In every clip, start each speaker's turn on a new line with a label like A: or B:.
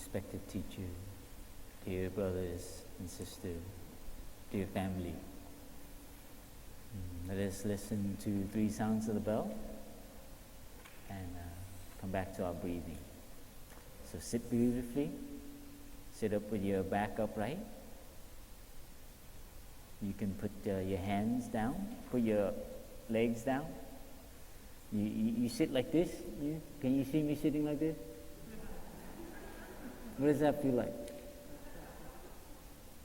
A: respected teacher, dear brothers and sisters, dear family. Let us listen to 3 sounds of the bell and come back to our breathing. So sit beautifully, sit up with your back upright. You can put your hands down, put your legs down. You sit like this. Can you see me sitting like this? What does that feel like?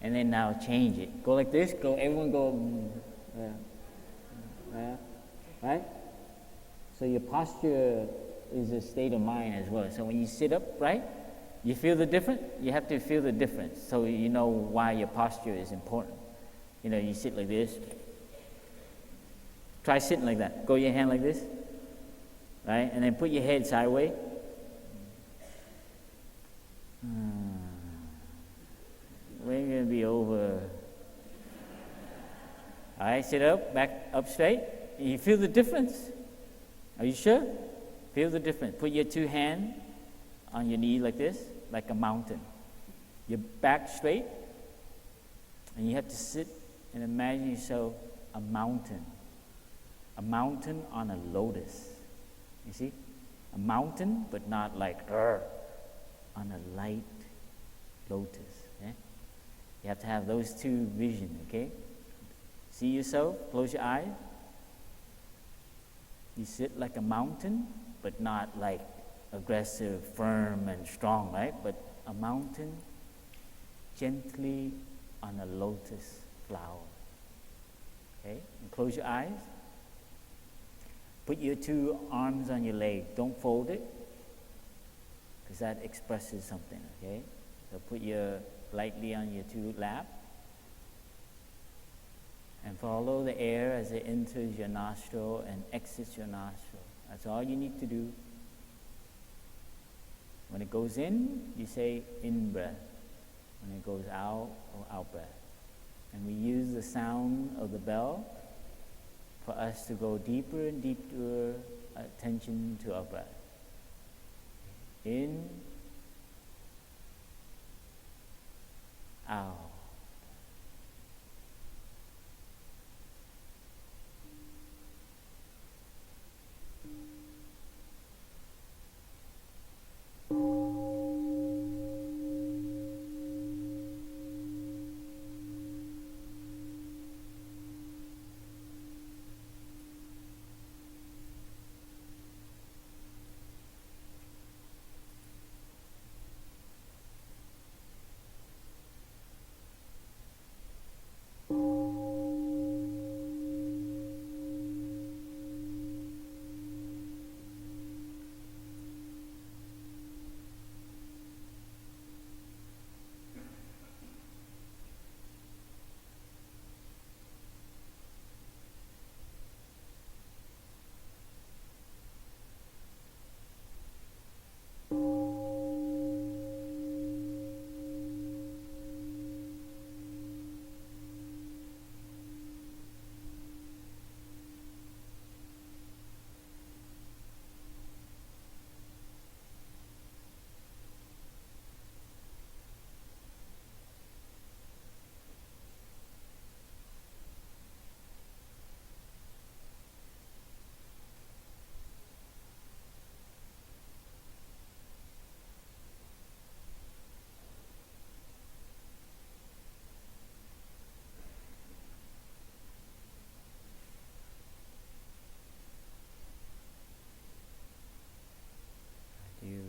A: And then now change it. Go like this. Go. Everyone go. Right? So your posture is a state of mind as well. So when you sit up, right? You feel the difference? You have to feel the difference so you know why your posture is important. You sit like this. Try sitting like that. Go your hand like this. Right? And then put your head sideways. We're going to be over. All right, sit up, back up straight. You feel the difference? Are you sure? Feel the difference. Put your 2 hands on your knee like this, like a mountain. Your back straight, and you have to sit and imagine yourself a mountain on a lotus. You see? A mountain, but not like on a light lotus. Eh? You have to have those 2 visions, okay? See yourself, close your eyes. You sit like a mountain, but not like aggressive, firm, and strong, right? But a mountain gently on a lotus flower. Okay? And close your eyes. Put your 2 arms on your leg. Don't fold it, because that expresses something, okay? So put your lightly on your 2 lap. And follow the air as it enters your nostril and exits your nostril. That's all you need to do. When it goes in, you say in breath. When it goes out, or out breath. And we use the sound of the bell for us to go deeper and deeper attention to our breath. In, out.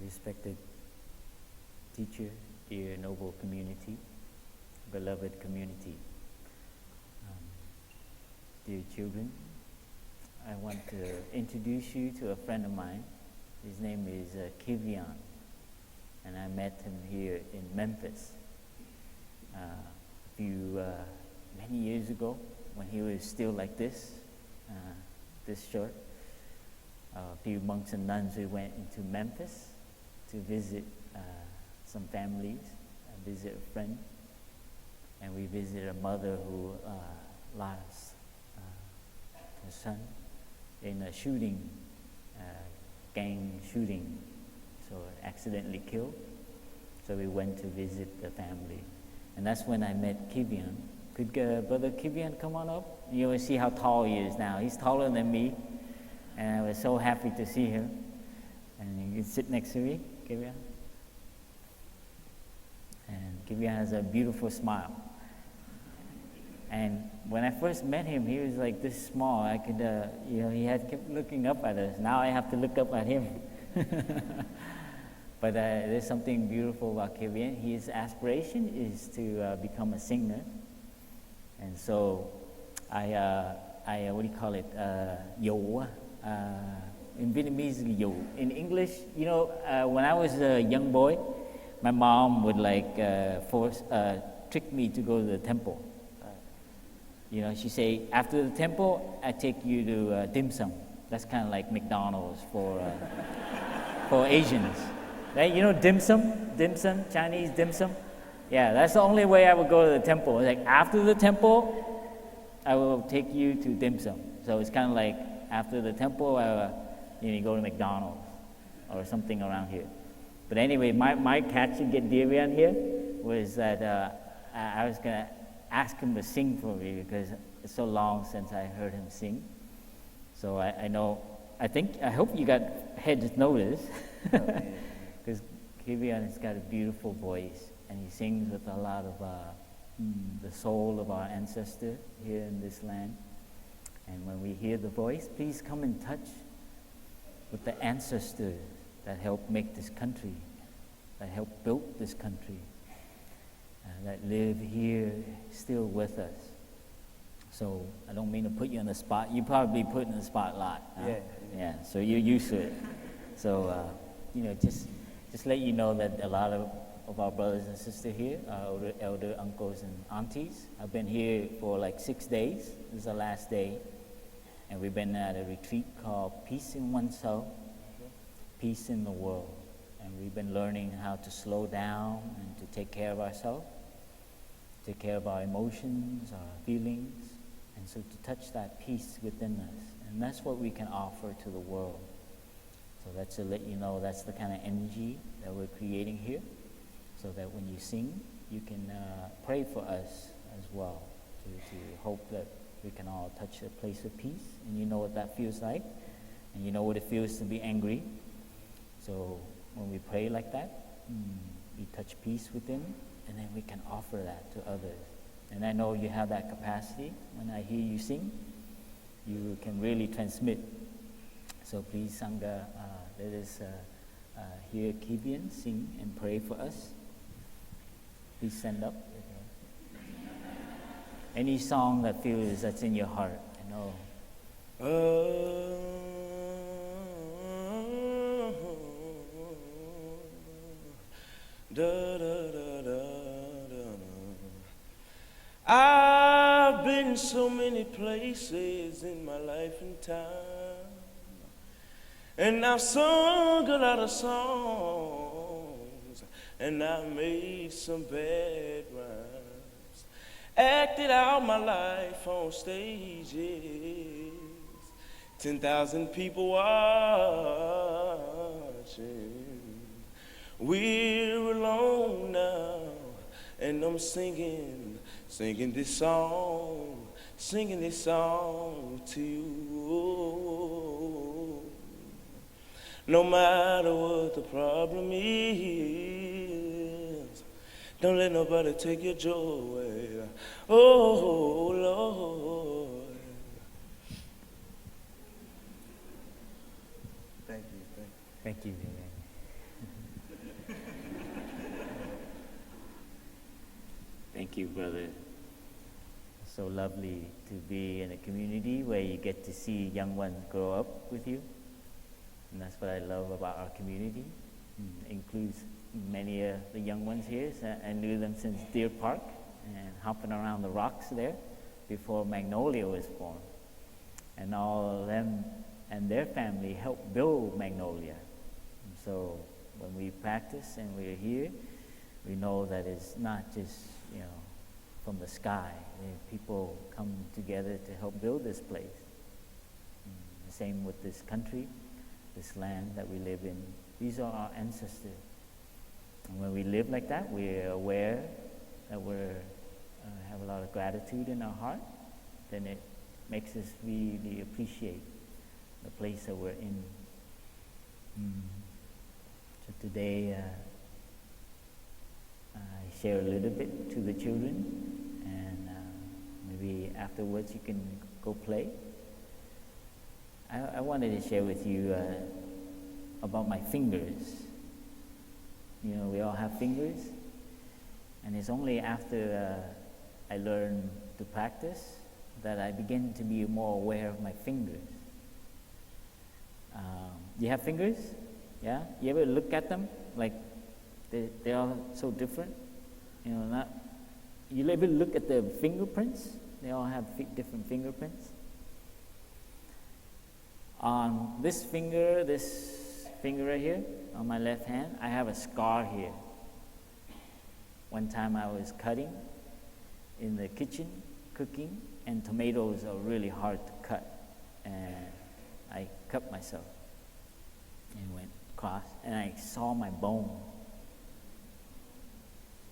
A: Respected teacher, dear noble community, beloved community, dear children, I want to introduce you to a friend of mine. His name is Killian, and I met him here in Memphis many years ago when he was still like this short. A few monks and nuns, we went into Memphis to visit some families, visit a friend, and we visited a mother who lost her son in a shooting, gang shooting, so accidentally killed. So we went to visit the family. And that's when I met Killian. Could Brother Killian come on up? You will see how tall he is now. He's taller than me. And I was so happy to see him. And you can sit next to me, Killian. And Killian has a beautiful smile. And when I first met him, he was like this small. I could, he had kept looking up at us. Now I have to look up at him. But there's something beautiful about Killian. His aspiration is to become a singer. And so I what do you call it? Yo. In Vietnamese, yo. In English, when I was a young boy, my mom would trick me to go to the temple. She say, after the temple, I take you to dim sum. That's kind of like McDonald's for Asians. Right? Dim sum, Chinese dim sum? Yeah, that's the only way I would go to the temple. It's like, after the temple, I will take you to dim sum. So it's kind of like, after the temple, you go to McDonald's or something around here. But anyway, my catch to get Devian here was that I was going to ask him to sing for me because it's so long since I heard him sing. So I hope you got head notice because Killian has got a beautiful voice and he sings with a lot of the soul of our ancestor here in this land. And when we hear the voice, please come in touch with the ancestors that helped make this country, that helped build this country, that live here still with us. So I don't mean to put you on the spot. You probably put in the spot a lot. Huh? Yeah. So you're used to it. So just let you know that a lot of our brothers and sisters here, our elder uncles and aunties, have been here for like 6 days. This is the last day, and we've been at a retreat called Peace in Oneself, Peace in the World. And we've been learning how to slow down and to take care of ourselves, take care of our emotions, our feelings, and so to touch that peace within us. And that's what we can offer to the world. So that's to let you know that's the kind of energy that we're creating here, so that when you sing, you can pray for us as well, to hope that we can all touch a place of peace. And you know what that feels like, and you know what it feels to be angry. So when we pray like that, we touch peace within, and then we can offer that to others. And I know you have that capacity. When I hear you sing, you can really transmit. So please, Sangha, let us hear Killian sing and pray for us. Please stand up. Any song that feels that's in your heart,
B: I've been so many places in my life and time, and I've sung a lot of songs, and I've made some bad rhymes, acted out my life on stages, 10,000 people watching. We're alone now, and I'm singing this song to you. No matter what the problem is, don't let nobody take your joy away. Oh, Lord.
A: Thank you. Thank you, brother. It's so lovely to be in a community where you get to see young ones grow up with you. And that's what I love about our community. It includes many of the young ones here. So I knew them since Deer Park and hopping around the rocks there before Magnolia was born. And all of them and their family helped build Magnolia. And so when we practice and we're here, we know that it's not just, from the sky. People come together to help build this place. The same with this country, this land that we live in. These are our ancestors. And when we live like that, we're aware that we're have a lot of gratitude in our heart, then it makes us really appreciate the place that we're in. So today, I share a little bit to the children, and maybe afterwards you can go play. I wanted to share with you about my fingers. You know, we all have fingers, and it's only after I learned to practice that I begin to be more aware of my fingers. You have fingers? Yeah? You ever look at them? Like, they're all so different? You know, you ever look at the fingerprints? They all have different fingerprints. On this finger right here, on my left hand, I have a scar here. One time I was cutting in the kitchen, cooking, and tomatoes are really hard to cut. And I cut myself and went across, and I saw my bone.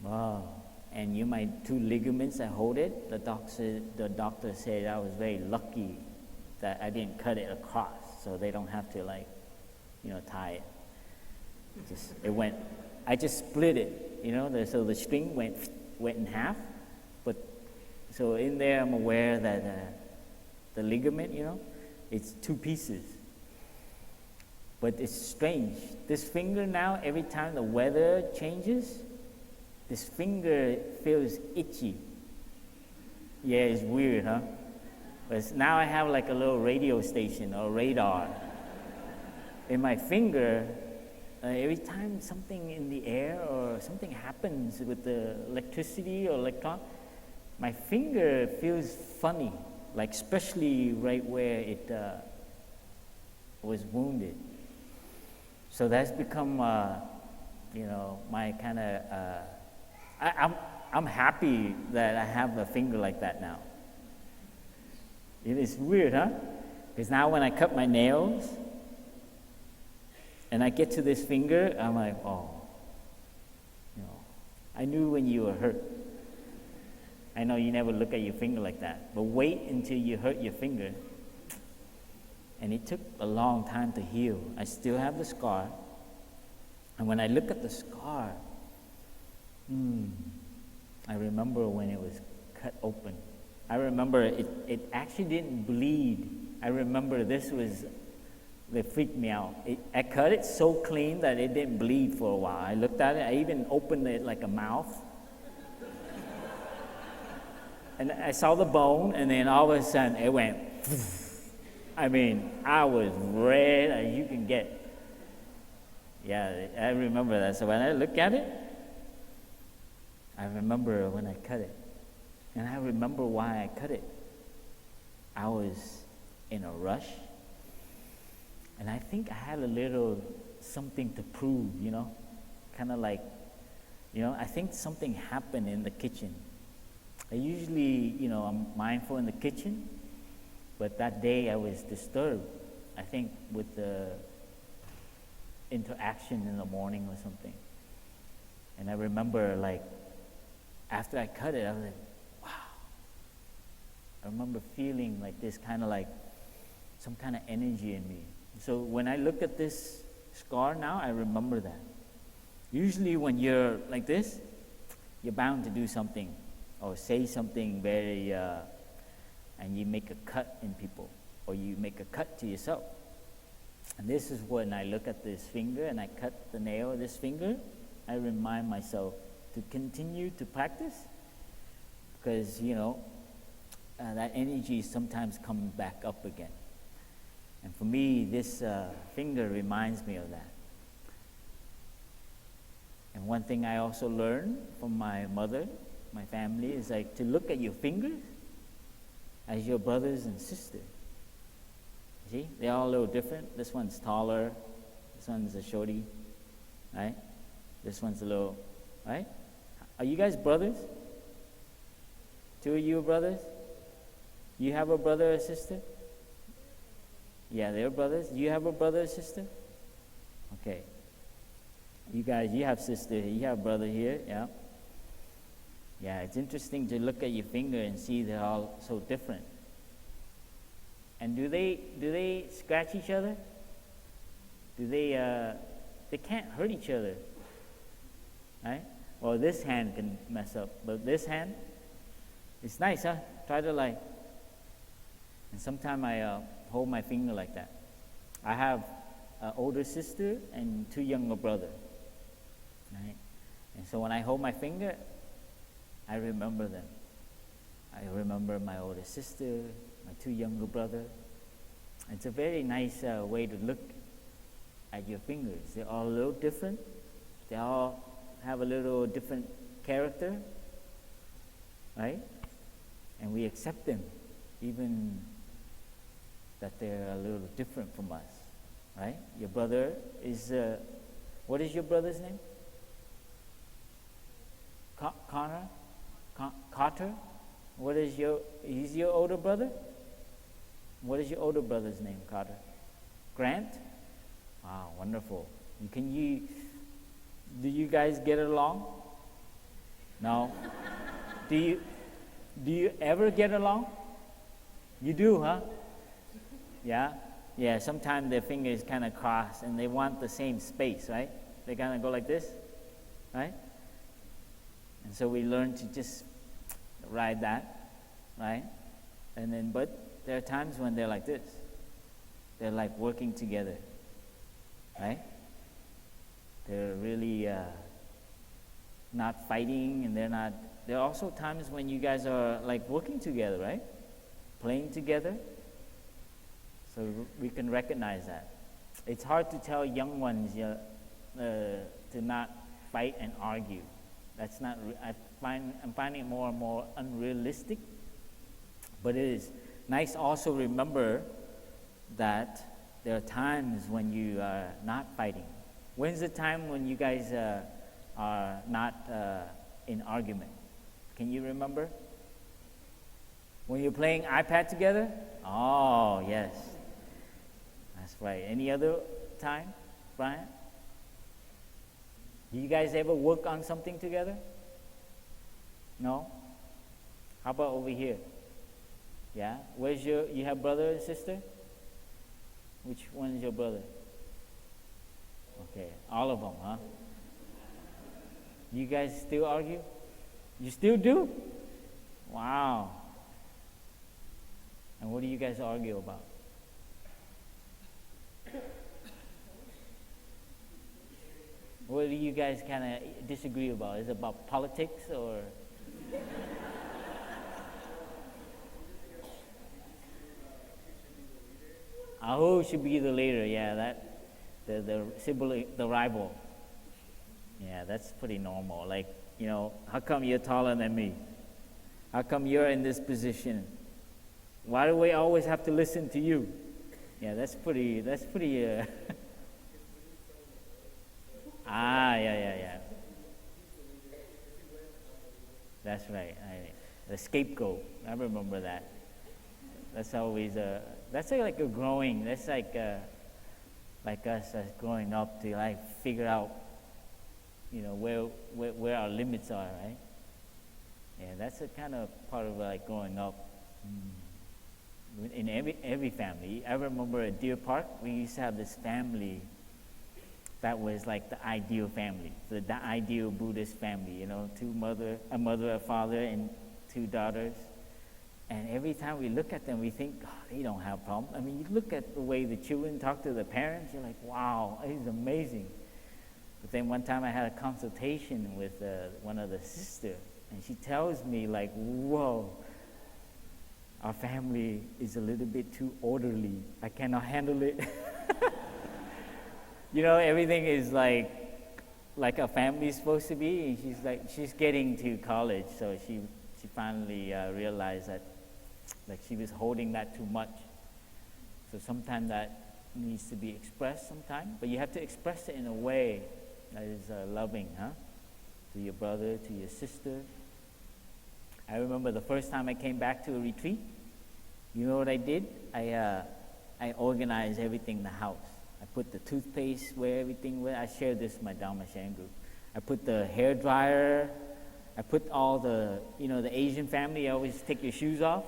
A: Wow. And my 2 ligaments that hold it, the doctor said I was very lucky that I didn't cut it across, so they don't have to tie it. I just split it, so the string went in half. But so in there I'm aware that the ligament, it's 2 pieces. But it's strange. This finger now, every time the weather changes, this finger feels itchy. Yeah, it's weird, huh? But now I have like a little radio station or radar in my finger. Every time something in the air or something happens with the electricity or electron, my finger feels funny, like especially right where it was wounded. So that's become, my kind of. I'm happy that I have a finger like that now. It is weird, huh? Because now when I cut my nails and I get to this finger, I'm like, I knew when you were hurt. I know you never look at your finger like that, but wait until you hurt your finger. And it took a long time to heal. I still have the scar. And when I look at the scar, I remember when it was cut open. I remember it actually didn't bleed. I remember they freaked me out. I cut it so clean that it didn't bleed for a while. I looked at it, I even opened it like a mouth. And I saw the bone, and then all of a sudden it went, I was red as you can get. Yeah, I remember that. So when I look at it, I remember when I cut it. And I remember why I cut it. I was in a rush. And I think I had a little something to prove, kind of like, I think something happened in the kitchen. I usually, I'm mindful in the kitchen, but that day I was disturbed, I think with the interaction in the morning or something. And I remember after I cut it, I was like, wow. I remember feeling like this kind of like some kind of energy in me. So when I look at this scar now, I remember that. Usually when you're like this, you're bound to do something or say something very, and you make a cut in people, or you make a cut to yourself. And this is when I look at this finger and I cut the nail of this finger, I remind myself to continue to practice, because, that energy sometimes comes back up again. And for me, this finger reminds me of that. And one thing I also learned from my mother, my family, is to look at your fingers as your brothers and sisters. See, they're all a little different. This one's taller, this one's a shorty, right? This one's a little, right? Are you guys brothers? 2 of you are brothers? You have a brother or sister? Yeah, they're brothers. Do you have a brother or sister? Okay. You guys, you have sister, you have brother here, yeah. Yeah, it's interesting to look at your finger and see they're all so different. And do they scratch each other? Do they can't hurt each other, right? Well, this hand can mess up, but this hand, it's nice, huh? Try to like, and sometimes I hold my finger like that. I have an older sister and 2 younger brothers, right? And so when I hold my finger, I remember them. I remember my older sister, my 2 younger brothers. It's a very nice way to look at your fingers. They're all a little different. They all have a little different character, right? And we accept them, even that they're a little different from us, right? Your brother is, what is your brother's name? Connor? Carter? He's your older brother? What is your older brother's name, Carter? Grant? Wow, wonderful. Do you guys get along? No? Do you ever get along? You do, huh? Yeah? Yeah, sometimes their fingers kind of cross and they want the same space, right? They kind of go like this, right? And so we learn to just ride that, right? And then, but there are times when they're like this. They're like working together, right? They're really not fighting, and there are also times when you guys are like working together, right? Playing together. So we can recognize that. It's hard to tell young ones to not fight and argue. That's not. I'm finding it more and more unrealistic. But it is nice also remember that there are times when you are not fighting. When's the time when you guys are not in argument? Can you remember? When you're playing iPad together? Oh, yes. That's right. Any other time, Brian? Do you guys ever work on something together? No? How about over here? Yeah? You have brother and sister? Which one is your brother? Okay, all of them, huh? You guys still argue? You still do? Wow. And what do you guys argue about? What do you guys kind of disagree about? Is it about politics or? Who should be the leader? Yeah, the sibling, the rival. Yeah, that's pretty normal. Like, how come you're taller than me? How come you're in this position? Why do we always have to listen to you? Yeah, that's pretty. Yeah. That's right. The scapegoat. I remember that. That's always that's like a growing. That's like us as growing up to like figure out, where our limits are, right? Yeah, that's a kind of part of like growing up. In every family. I remember at Deer Park, we used to have this family that was like the ideal family, the ideal Buddhist family, a mother, a father, and 2 daughters. And every time we look at them, we think, oh, they don't have problems. I mean, you look at the way the children talk to the parents, you're like, wow, it's amazing. But then one time I had a consultation with one of the sisters, and she tells me like, whoa, our family is a little bit too orderly. I cannot handle it. Everything is like a family is supposed to be. And she's getting to college, so she finally realized that she was holding that too much. So sometimes that needs to be expressed sometime, but you have to express it in a way that is loving, huh? To your brother, to your sister. I remember the first time I came back to a retreat, you know what I did? I organized everything in the house. I put the toothpaste where everything went. I shared this in my Dharma sharing group. I put the hair dryer. I put all the, the Asian family, you always take your shoes off.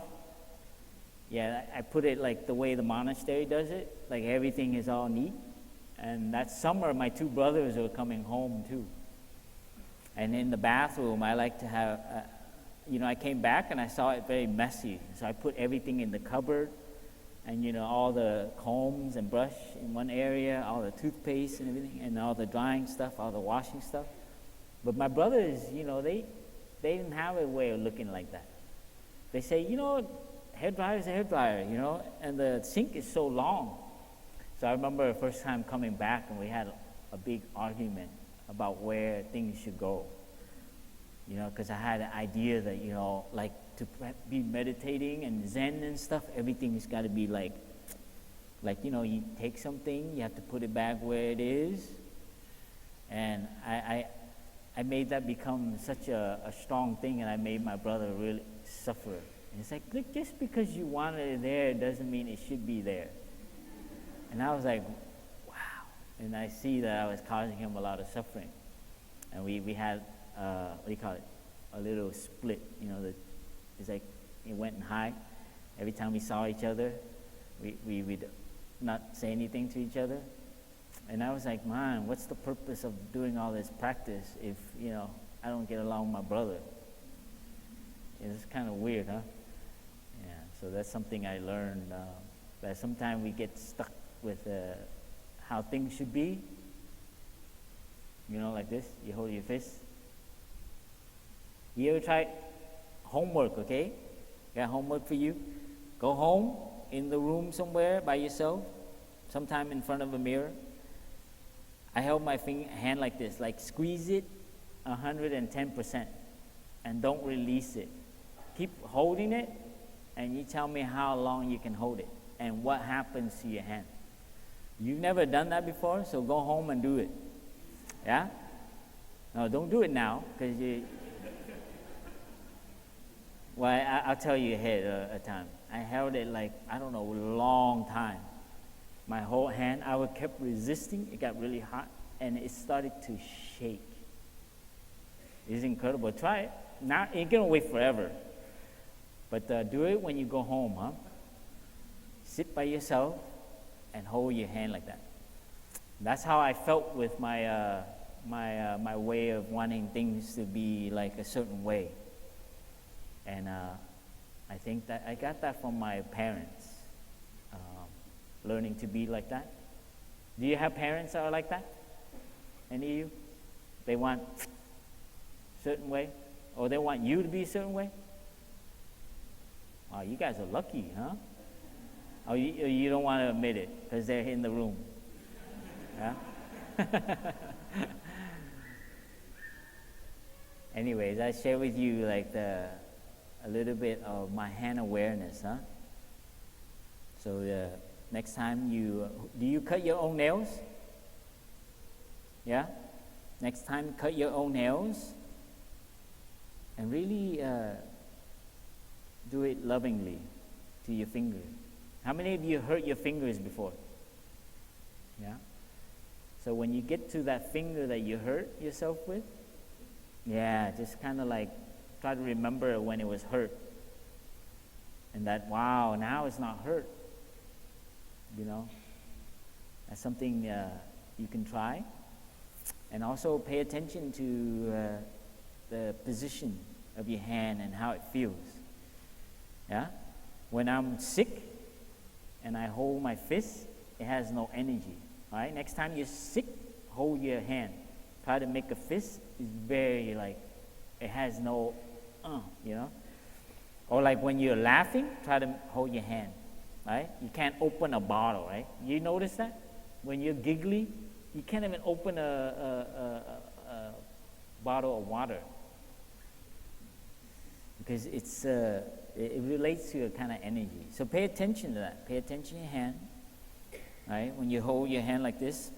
A: Yeah, I put it like the way the monastery does it. Like everything is all neat. And that summer, my two brothers were coming home too. And in the bathroom, I like to have, I came back and I saw it very messy. So I put everything in the cupboard. And, all the combs and brush in one area, all the toothpaste and everything, and all the drying stuff, all the washing stuff. But my brothers, they didn't have a way of looking like that. They say, hair dryer is a hair dryer, and the sink is so long. So I remember the first time coming back and we had a big argument about where things should go. Because I had an idea that, like to be meditating and Zen and stuff, everything's got to be like, you take something, you have to put it back where it is. And I made that become such a strong thing, and I made my brother really suffer. And it's like, look, just because you wanted it there doesn't mean it should be there. And I was like, wow. And I see that I was causing him a lot of suffering. And we had, what do you call it, a little split. It's like it went in high. Every time we saw each other, we'd not say anything to each other. And I was like, man, what's the purpose of doing all this practice if, I don't get along with my brother? It's kind of weird, huh? Yeah, so that's something I learned, that sometimes we get stuck with how things should be. Like this, you hold your fist. You ever try homework, okay? Got homework for you? Go home, in the room somewhere by yourself, sometime in front of a mirror. I held my hand like this, like squeeze it 110% and don't release it. Keep holding it, and you tell me how long you can hold it and what happens to your hand. You've never done that before, so go home and do it. Yeah? No, don't do it now, because I'll tell you ahead of time. I held it like, a long time. My whole hand, I kept resisting. It got really hot, and it started to shake. It's incredible. Try it. Now, it ain't gonna wait forever. But do it when you go home, huh? Sit by yourself and hold your hand like that. That's how I felt with my my way of wanting things to be like a certain way. And I think that I got that from my parents, learning to be like that. Do you have parents that are like that? Any of you? They want a certain way? Or they want you to be a certain way? Wow, you guys are lucky, huh? Oh, you don't want to admit it because they're in the room. Yeah? Anyways, I share with you like a little bit of my hand awareness, huh? So next time do you cut your own nails? Yeah? Next time, cut your own nails and really do it lovingly to your finger. How many of you hurt your fingers before? Yeah? So when you get to that finger that you hurt yourself with, yeah, just kind of like try to remember when it was hurt. And that, wow, now it's not hurt. That's something you can try. And also pay attention to the position of your hand and how it feels. Yeah? When I'm sick and I hold my fist, it has no energy. All right? Next time you're sick, hold your hand. Try to make a fist. It's very it has no, Or like when you're laughing, try to hold your hand. Right? You can't open a bottle, right? You notice that? When you're giggly, you can't even open a bottle of water. Because it relates to a kind of energy. So pay attention to that. Pay attention to your hand. Right? When you hold your hand like this,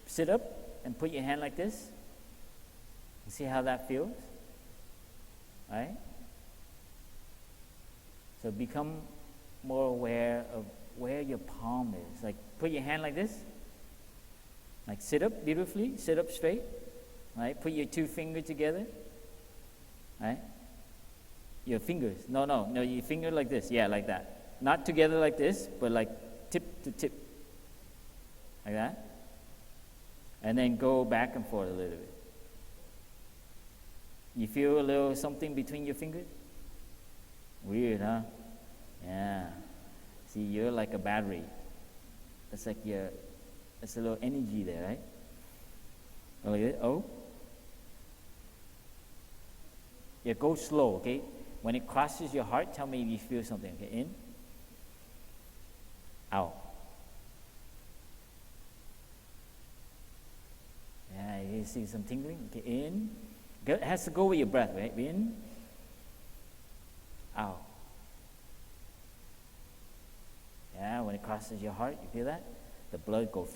A: sit up and put your hand like this. You see how that feels? Right? So become more aware of where your palm is. Like put your hand like this Like sit up beautifully, sit up straight, right? Put your two fingers together, right? Your fingers, no, your finger like this, yeah, like that. Not together like this, but like tip to tip, like that. And then go back and forth a little bit. You feel a little something between your fingers? Weird, huh? Yeah. See, you're like a battery. That's like there's a little energy there, right? Like this. Oh. Yeah, go slow, okay? When it crosses your heart, tell me if you feel something. Okay, in. Out. Yeah, you see some tingling? Okay, in. It has to go with your breath, right? In. Out. Yeah, when it crosses your heart, you feel that? The blood goes,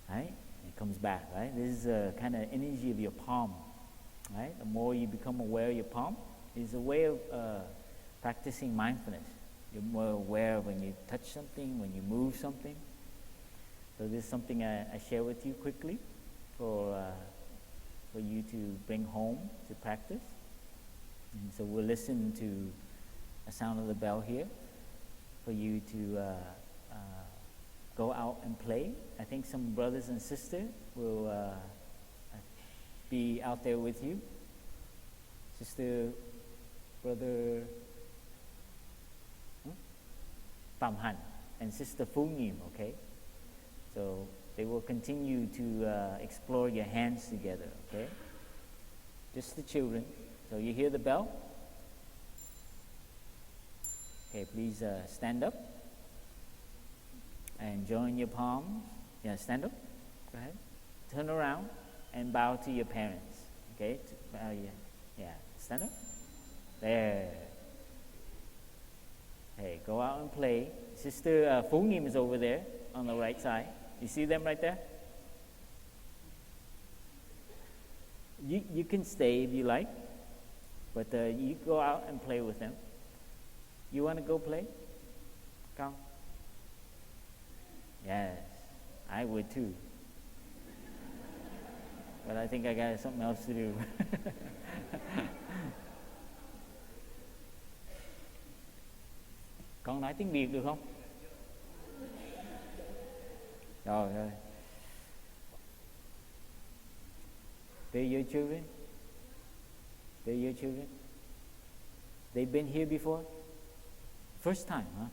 A: right? And it comes back, right? This is a kind of energy of your palm, right? The more you become aware of your palm, it's a way of practicing mindfulness. You're more aware when you touch something, when you move something. So this is something I share with you quickly for you to bring home to practice. And so we'll listen to the sound of the bell here for you to go out and play. I think some brothers and sisters will be out there with you. Sister, brother Pham Han and Sister Phu Nhim, okay? So they will continue to explore your hands together, okay? Just the children. So you hear the bell? Okay, please stand up and join your palms. Yeah, stand up. Go ahead. Turn around and bow to your parents. Okay? Yeah. Stand up. There. Hey, go out and play. Sister Phu Nhim is over there on the right side. You see them right there? You can stay if you like, but you go out and play with them. You want to go play? Come. Yes, I would too. But I think I got something else to do. Con nói tiếng Việt được không? Rồi. They're your children? They're your children? They've been here before? First time, huh?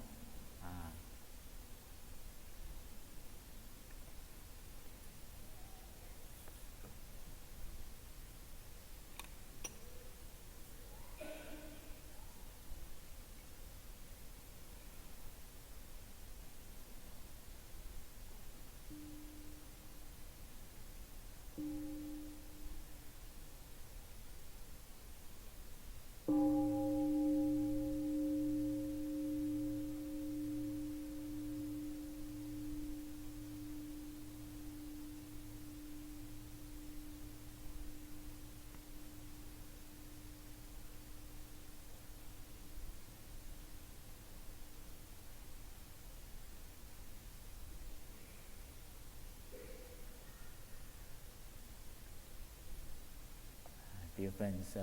A: Dear friends,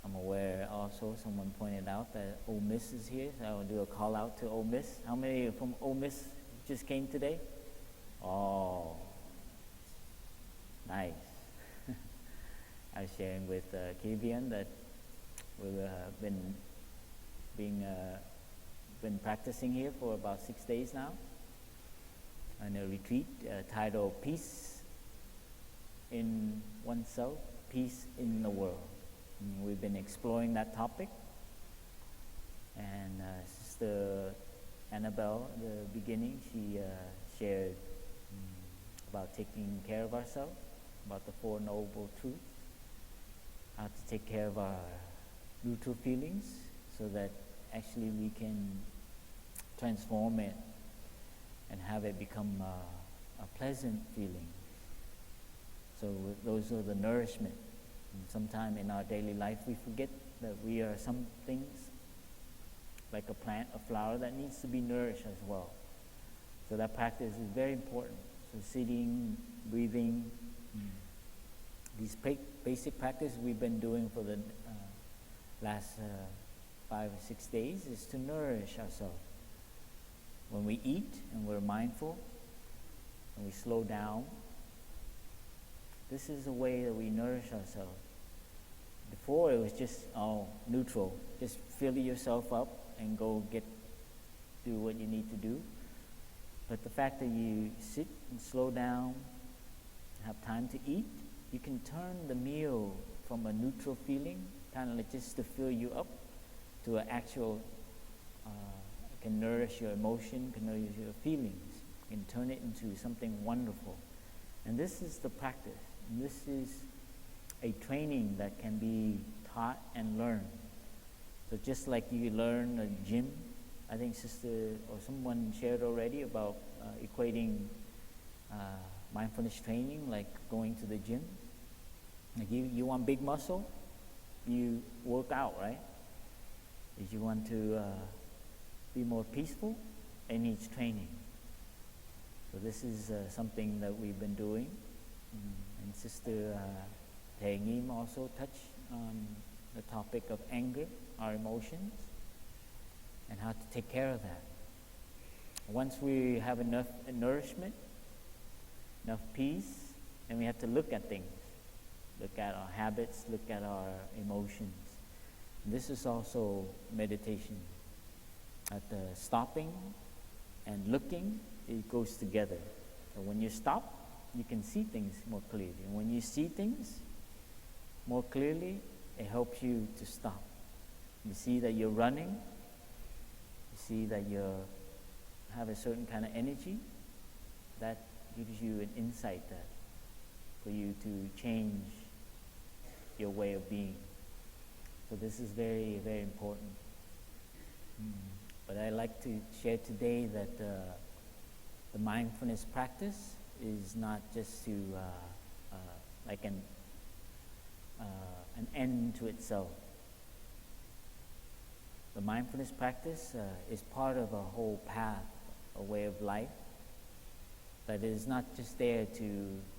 A: I'm aware also someone pointed out that Ole Miss is here, so I will do a call out to Ole Miss. How many from Ole Miss just came today? Oh, nice. I was sharing with Killian that we've been practicing here for about 6 days now on a retreat titled Peace in Oneself, Peace in the World. And we've been exploring that topic, and Sister Annabelle, at the beginning, she shared about taking care of ourselves, about the Four Noble Truths, how to take care of our neutral feelings so that actually we can transform it and have it become a pleasant feeling. So those are the nourishment. And sometime in our daily life we forget that we are some things, like a plant, a flower, that needs to be nourished as well. So that practice is very important, So sitting, breathing, these basic practices we've been doing for the last 5 or 6 days is to nourish ourselves. When we eat and we're mindful and we slow down, this is a way that we nourish ourselves. Before it was just neutral, just fill yourself up and go do what you need to do. But the fact that you sit and slow down, have time to eat, you can turn the meal from a neutral feeling, kind of like just to fill you up, to an actual, can nourish your emotion, can nourish your feelings, and turn it into something wonderful. And this is the practice. And this is a training that can be taught and learned. So just like you learn a gym, I think sister or someone shared already about equating mindfulness training like going to the gym. Like you want big muscle, you work out, right? If you want to be more peaceful, it needs training. So this is something that we've been doing. And Sister Thề Nghiêm also touched on the topic of anger, our emotions, and how to take care of that. Once we have enough nourishment, enough peace, then we have to look at things, look at our habits, look at our emotions. And this is also meditation. At the stopping and looking, it goes together. So when you stop, you can see things more clearly. And when you see things more clearly, it helps you to stop. You see that you're running, you see that you have a certain kind of energy, that gives you an insight that for you to change your way of being. So this is very, very important. But I'd like to share today that the mindfulness practice is not just to like an end to itself. The mindfulness practice is part of a whole path, a way of life, that is not just there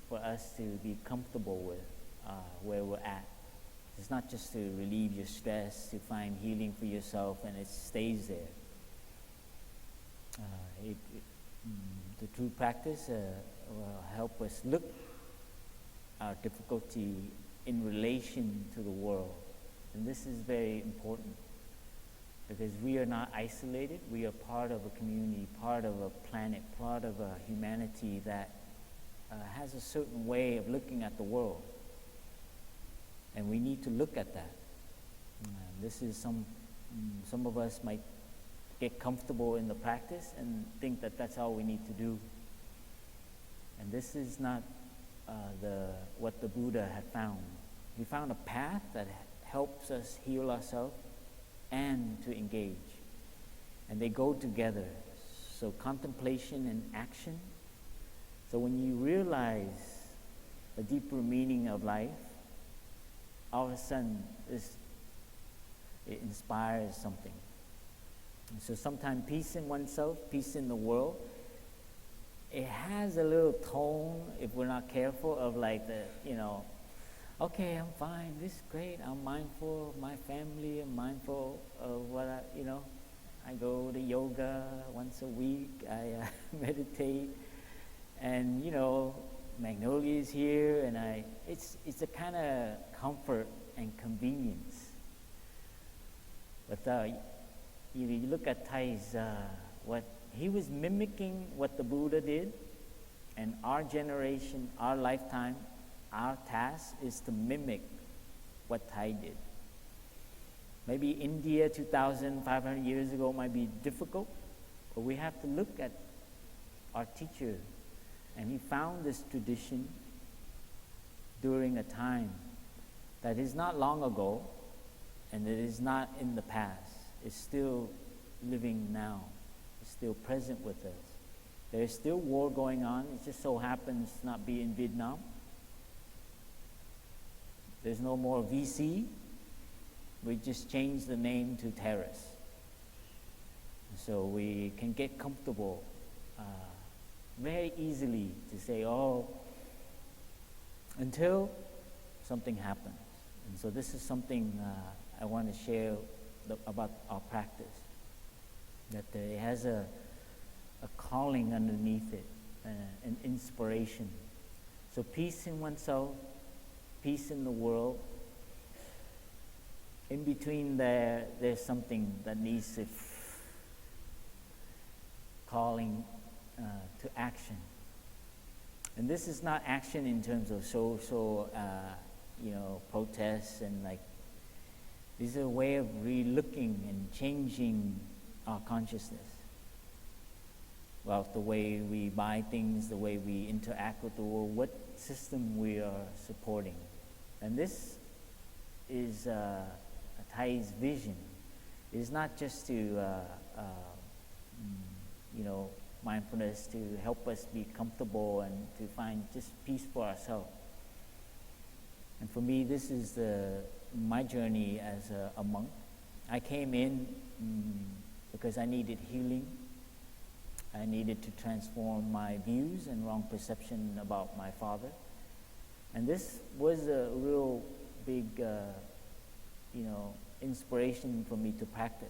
A: for us to be comfortable with where we're at. It's not just to relieve your stress, to find healing for yourself, and it stays there. The true practice will help us look our difficulty in relation to the world. And this is very important, because we are not isolated. We are part of a community, part of a planet, part of a humanity that has a certain way of looking at the world. And we need to look at that. This is some of us might get comfortable in the practice and think that that's all we need to do. And this is not what the Buddha had found. He found a path that helps us heal ourselves and to engage. And they go together. So contemplation and action. So when you realize the deeper meaning of life, all of a sudden it inspires something. And so sometimes peace in oneself, peace in the world, it has a little tone, if we're not careful, of like okay, I'm fine, this is great, I'm mindful of my family, I'm mindful of what I go to yoga once a week, I meditate, and Magnolia is here, and it's a kind of comfort and convenience. But you look at Thay's, what he was mimicking what the Buddha did, and our generation, our lifetime, our task is to mimic what Thay did. Maybe India 2,500 years ago might be difficult, but we have to look at our teacher. And he found this tradition during a time that is not long ago, and it is not in the past. It's still living now. It's still present with us. There's still war going on. It just so happens to not be in Vietnam. There's no more VC. We just changed the name to terrorists. So we can get comfortable very easily to say, oh, until something happens. And so this is something I want to share about our practice, that it has a calling underneath it, an inspiration. So peace in oneself, peace in the world. In between there's something that needs to calling to action. And this is not action in terms of social, protests and like. This is a way of re-looking and changing our consciousness. Well, the way we buy things, the way we interact with the world, what system we are supporting. And this is Thai's vision. It's not just to, mindfulness to help us be comfortable and to find just peace for ourselves. And for me, this is my journey as a monk. I came in because I needed healing. I needed to transform my views and wrong perception about my father. And this was a real big, inspiration for me to practice.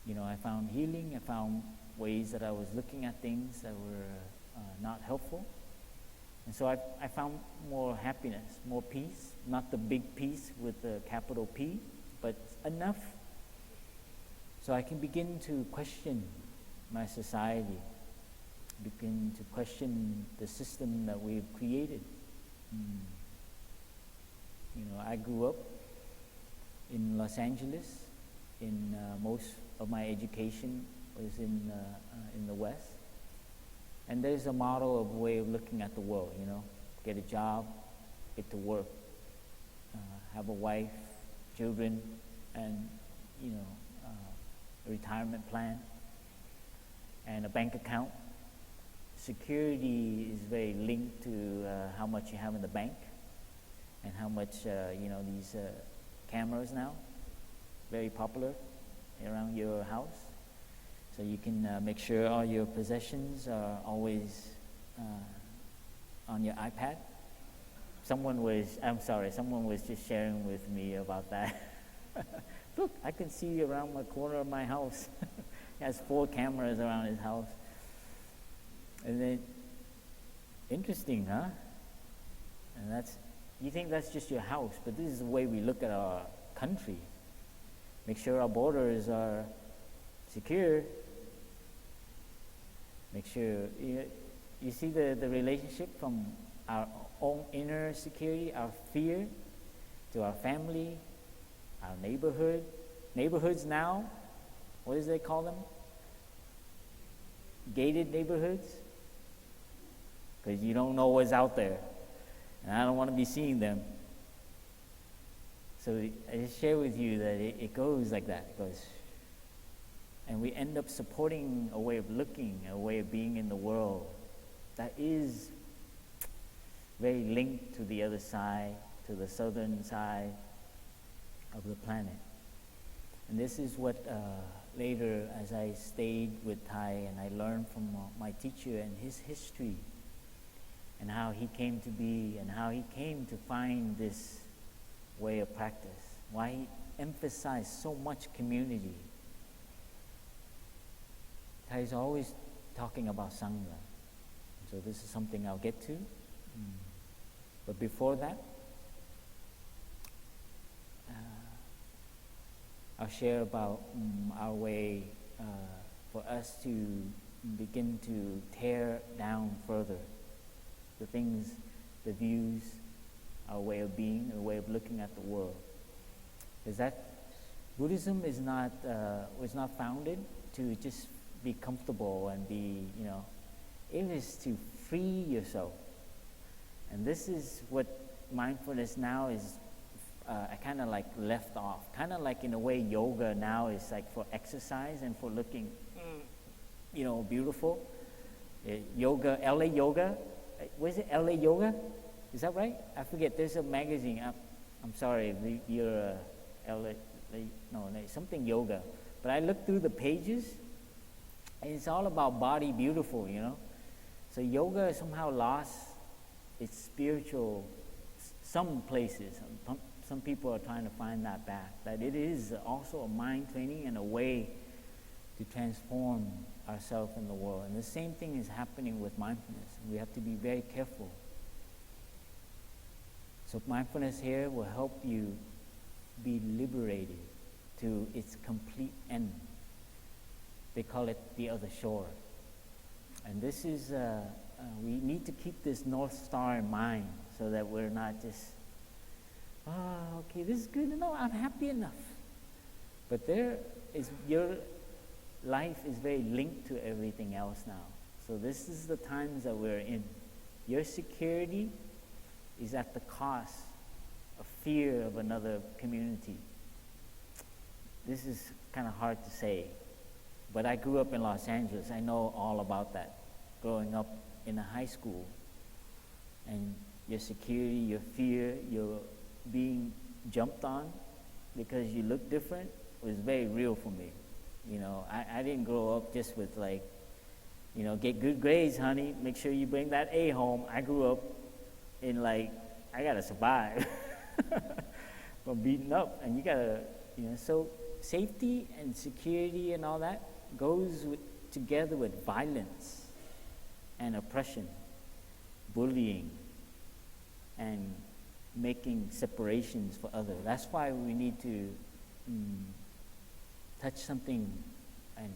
A: I found healing. I found ways that I was looking at things that were not helpful. And so I found more happiness, more peace, not the big peace with the capital P, but enough so I can begin to question my society, begin to question the system that we've created. I grew up in Los Angeles. Most of my education was in the West. And there's a model of way of looking at the world, get a job, get to work, have a wife, children, and, a retirement plan, and a bank account. Security is very linked to how much you have in the bank and how much, these cameras now, very popular around your house. So you can make sure all your possessions are always on your iPad. Someone was just sharing with me about that. Look, I can see around the corner of my house. He has 4 cameras around his house. And then, interesting, huh? And you think that's just your house, but this is the way we look at our country. Make sure our borders are secure. Make sure, you see the relationship from our own inner security, our fear, to our family, our neighborhood. Neighborhoods now, what do they call them? Gated neighborhoods? Because you don't know what's out there. And I don't want to be seeing them. So I just share with you that it goes like that. It goes. And we end up supporting a way of looking, a way of being in the world that is very linked to the other side, to the southern side of the planet. And this is what later, as I stayed with Thai and I learned from my teacher and his history and how he came to be and how he came to find this way of practice, why he emphasized so much community. Thai is always talking about Sangha. So this is something I'll get to. But before that, I'll share about our way for us to begin to tear down further the things, the views, our way of being, our way of looking at the world. Is that Buddhism is not was not founded to just be comfortable and be, it is to free yourself. And this is what mindfulness now is. I kind of like left off. Kind of like in a way yoga now is like for exercise and for looking, beautiful. Yoga, LA Yoga. Was it LA Yoga? Is that right? I forget. There's a magazine. I'm sorry. You're LA. No, something yoga. But I looked through the pages, it's all about body beautiful, you know. So yoga somehow lost its spiritual, some places. Some people are trying to find that back. That it is also a mind training and a way to transform ourselves in the world. And the same thing is happening with mindfulness. We have to be very careful. So mindfulness here will help you be liberated to its complete end. They call it the other shore. And this is, we need to keep this North Star in mind so that we're not just, okay, this is good enough, I'm happy enough. But your life is very linked to everything else now. So this is the times that we're in. Your security is at the cost of fear of another community. This is kind of hard to say, but I grew up in Los Angeles. I know all about that. Growing up in a high school, and your security, your fear, your being jumped on because you look different was very real for me. You know, I didn't grow up just with like, you know, get good grades, honey, make sure you bring that A home. I grew up in like, I gotta survive from beating up, and you gotta, you know, so safety and security and all that goes together with violence and oppression, bullying, and making separations for others. That's why we need to touch something and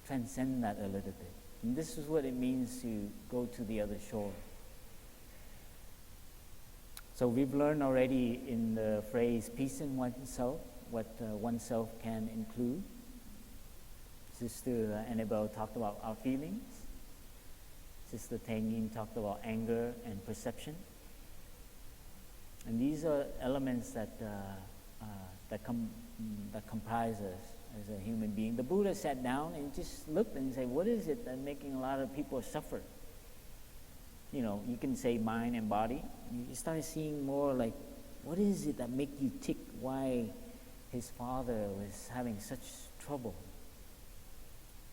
A: transcend that a little bit. And this is what it means to go to the other shore. So we've learned already in the phrase peace in oneself, what oneself can include. Sister Annabelle talked about our feelings. Sister Tangin talked about anger and perception. And these are elements that comprise us as a human being. The Buddha sat down and just looked and said, what is it that's making a lot of people suffer? You know, you can say mind and body. You start seeing more like, what is it that make you tick? Why his father was having such trouble?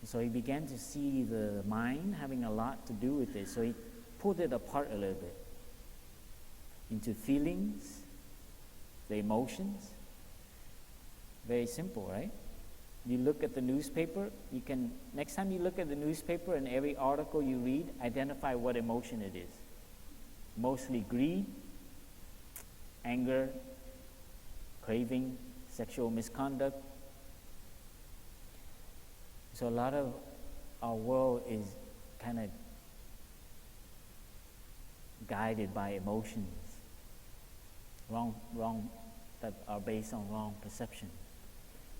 A: And so he began to see the mind having a lot to do with it. So he pulled it apart a little bit into feelings, the emotions. Very simple, right? You look at the newspaper, you can, next time you look at the newspaper and every article you read, identify what emotion it is. Mostly greed, anger, craving, sexual misconduct. So a lot of our world is kind of guided by emotions, wrong that are based on wrong perception.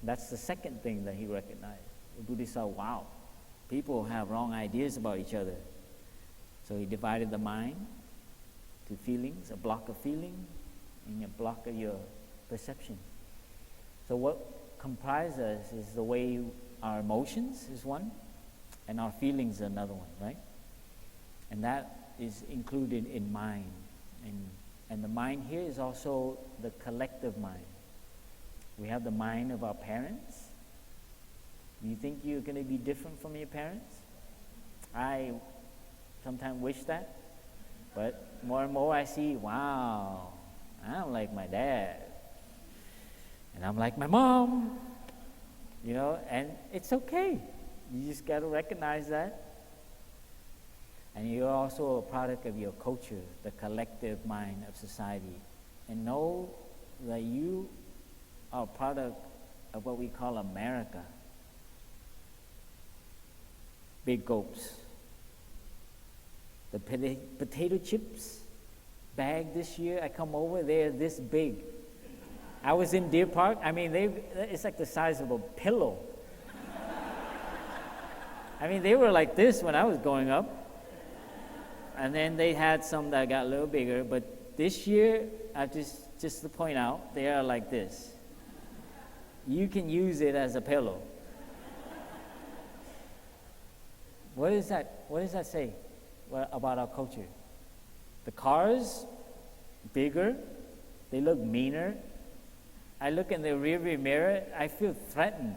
A: That's the second thing that he recognized. The Buddha saw, wow, people have wrong ideas about each other. So he divided the mind to feelings, a block of feeling, and a block of your perception. So what comprises us is the way our emotions is one, and our feelings is another one, right? And that is included in mind. And the mind here is also the collective mind. We have the mind of our parents. Do you think you're going to be different from your parents? I sometimes wish that. But more and more I see, wow, I'm like my dad. And I'm like my mom. You know, and it's okay. You just got to recognize that. And you're also a product of your culture, the collective mind of society. And know that you are a product of what we call America. Big gulps. The potato chips bag this year, I come over, they're this big. I was in Deer Park, I mean, it's like the size of a pillow. I mean, they were like this when I was growing up. And then they had some that got a little bigger, but this year, just to point out, they are like this. You can use it as a pillow. What does that say about our culture? The cars, bigger, they look meaner. I look in the rearview mirror, I feel threatened.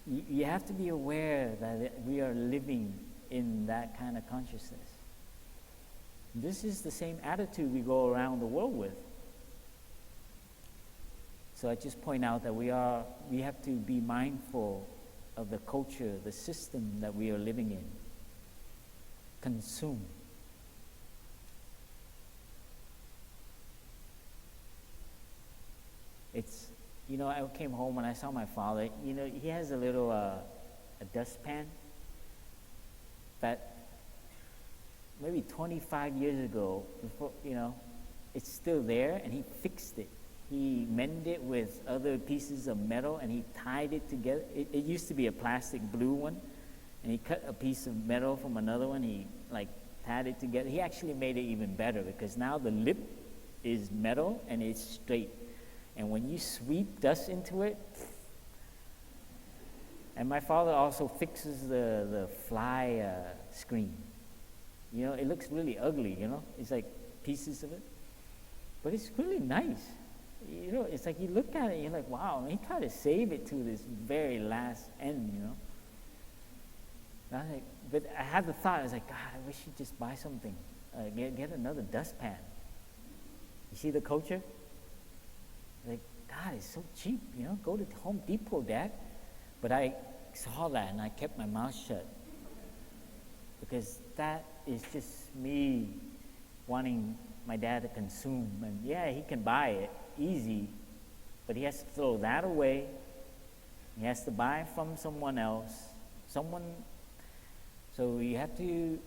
A: you have to be aware that we are living in that kind of consciousness. This is the same attitude we go around the world with. So I just point out that we have to be mindful of the culture, the system that we are living in. Consume. It's, I came home and I saw my father, he has a little, a dustpan that maybe 25 years ago, before, it's still there, and he fixed it. He mended it with other pieces of metal, and he tied it together. It used to be a plastic blue one, and he cut a piece of metal from another one. He tied it together. He actually made it even better, because now the lip is metal and it's straight. And when you sweep dust into it, and my father also fixes the fly screen. It looks really ugly, It's like pieces of it. But it's really nice. It's like you look at it and you're like, wow, and he tried to save it to this very last end, And I was like, but I had the thought, I was like, God, I wish you'd just buy something. Get another dustpan. You see the culture? Like, God, it's so cheap, Go to Home Depot, Dad. But I saw that and I kept my mouth shut. Because that is just me wanting my dad to consume. And yeah, he can buy it easy, but he has to throw that away. He has to buy from someone else. So you have to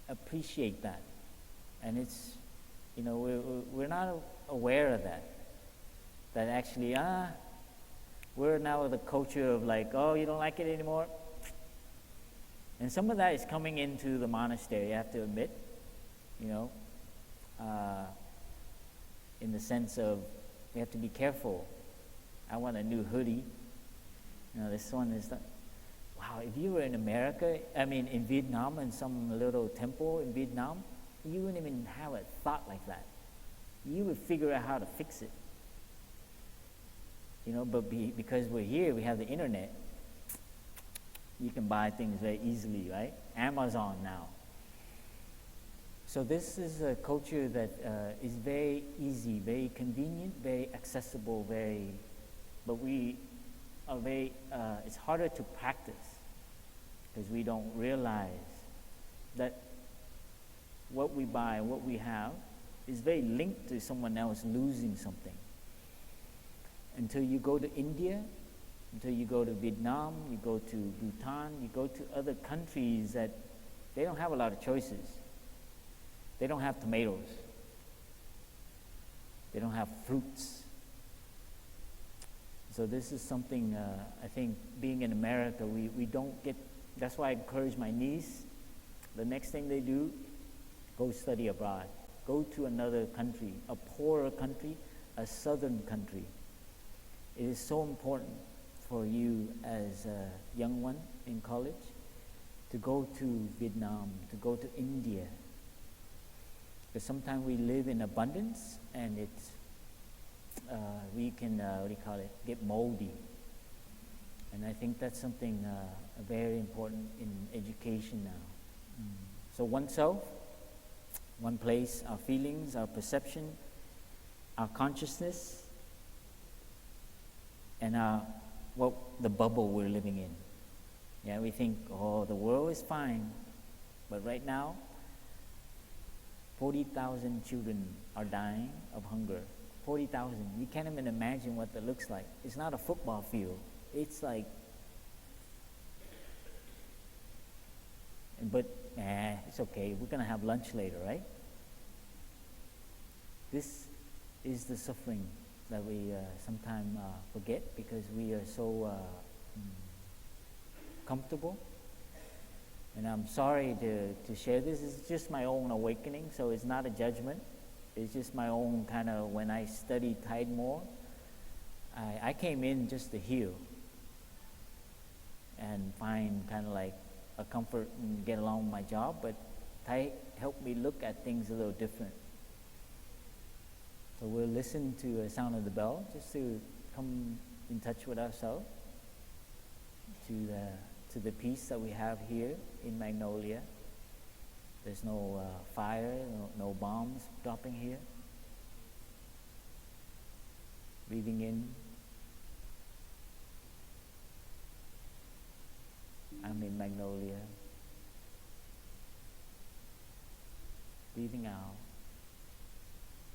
A: appreciate that. And it's, we're not aware of that. That actually, we're now the culture of like, oh, you don't like it anymore? And some of that is coming into the monastery, you have to admit, in the sense of we have to be careful. I want a new hoodie. This one is wow, if you were in America, in Vietnam, in some little temple in Vietnam, you wouldn't even have a thought like that. You would figure out how to fix it. But because we're here, we have the internet. You can buy things very easily, right? Amazon now. So this is a culture that is very easy, very convenient, very accessible, but we are it's harder to practice because we don't realize that what we buy, what we have, is very linked to someone else losing something. Until you go to India, until you go to Vietnam, you go to Bhutan, you go to other countries that they don't have a lot of choices. They don't have tomatoes. They don't have fruits. So this is something, I think, being in America, we don't get, that's why I encourage my niece, the next thing they do, go study abroad. Go to another country, a poorer country, a southern country. It is so important for you as a young one in college to go to Vietnam, to go to India. Because sometimes we live in abundance and it's, we can, get moldy. And I think that's something very important in education now. So oneself, one place, our feelings, our perception, our consciousness, and the bubble we're living in. Yeah, we think, oh, the world is fine. But right now, 40,000 children are dying of hunger. 40,000. You can't even imagine what that looks like. It's not a football field. It's like, but it's okay. We're going to have lunch later, right? This is the suffering that we sometimes forget because we are so comfortable. And I'm sorry to share this. It's just my own awakening, so it's not a judgment. It's just my own kind of, when I studied Tide more, I came in just to heal and find kind of like a comfort and get along with my job, but Tide helped me look at things a little different. So we'll listen to a sound of the bell just to come in touch with ourselves. to the peace that we have here in Magnolia. There's no fire, no bombs dropping here. Breathing in. I'm in Magnolia. Breathing out.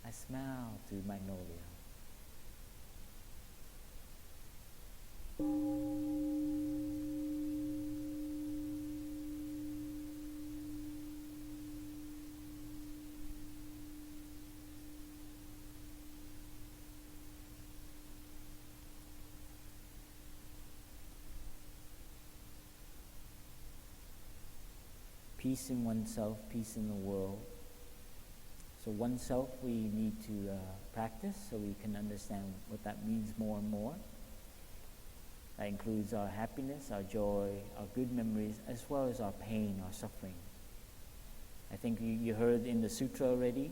A: I smell through Magnolia. Peace in oneself, peace in the world. So oneself we need to practice so we can understand what that means more and more. That includes our happiness, our joy, our good memories, as well as our pain, our suffering. I think you heard in the sutra already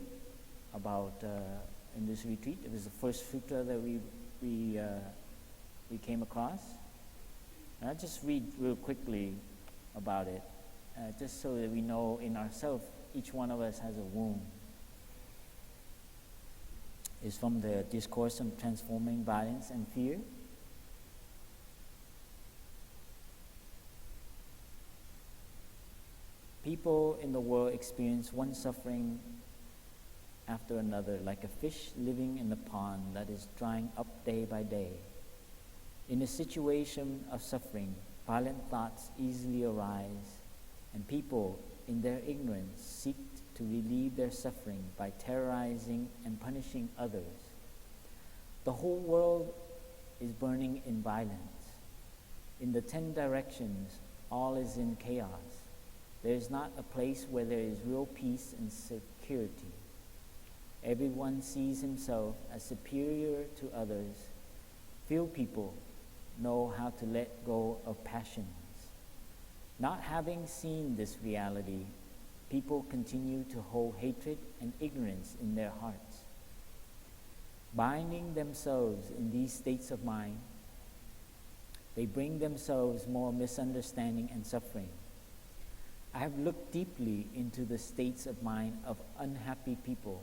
A: about, in this retreat, it was the first sutra that we came across. And I'll just read real quickly about it. Just so that we know in ourselves, each one of us has a wound. It's from the Discourse on Transforming Violence and Fear. People in the world experience one suffering after another, like a fish living in a pond that is drying up day by day. In a situation of suffering, violent thoughts easily arise, and people, in their ignorance, seek to relieve their suffering by terrorizing and punishing others. The whole world is burning in violence. In the 10 directions, all is in chaos. There is not a place where there is real peace and security. Everyone sees himself as superior to others. Few people know how to let go of passions. Not having seen this reality, people continue to hold hatred and ignorance in their hearts. Binding themselves in these states of mind, they bring themselves more misunderstanding and suffering. I have looked deeply into the states of mind of unhappy people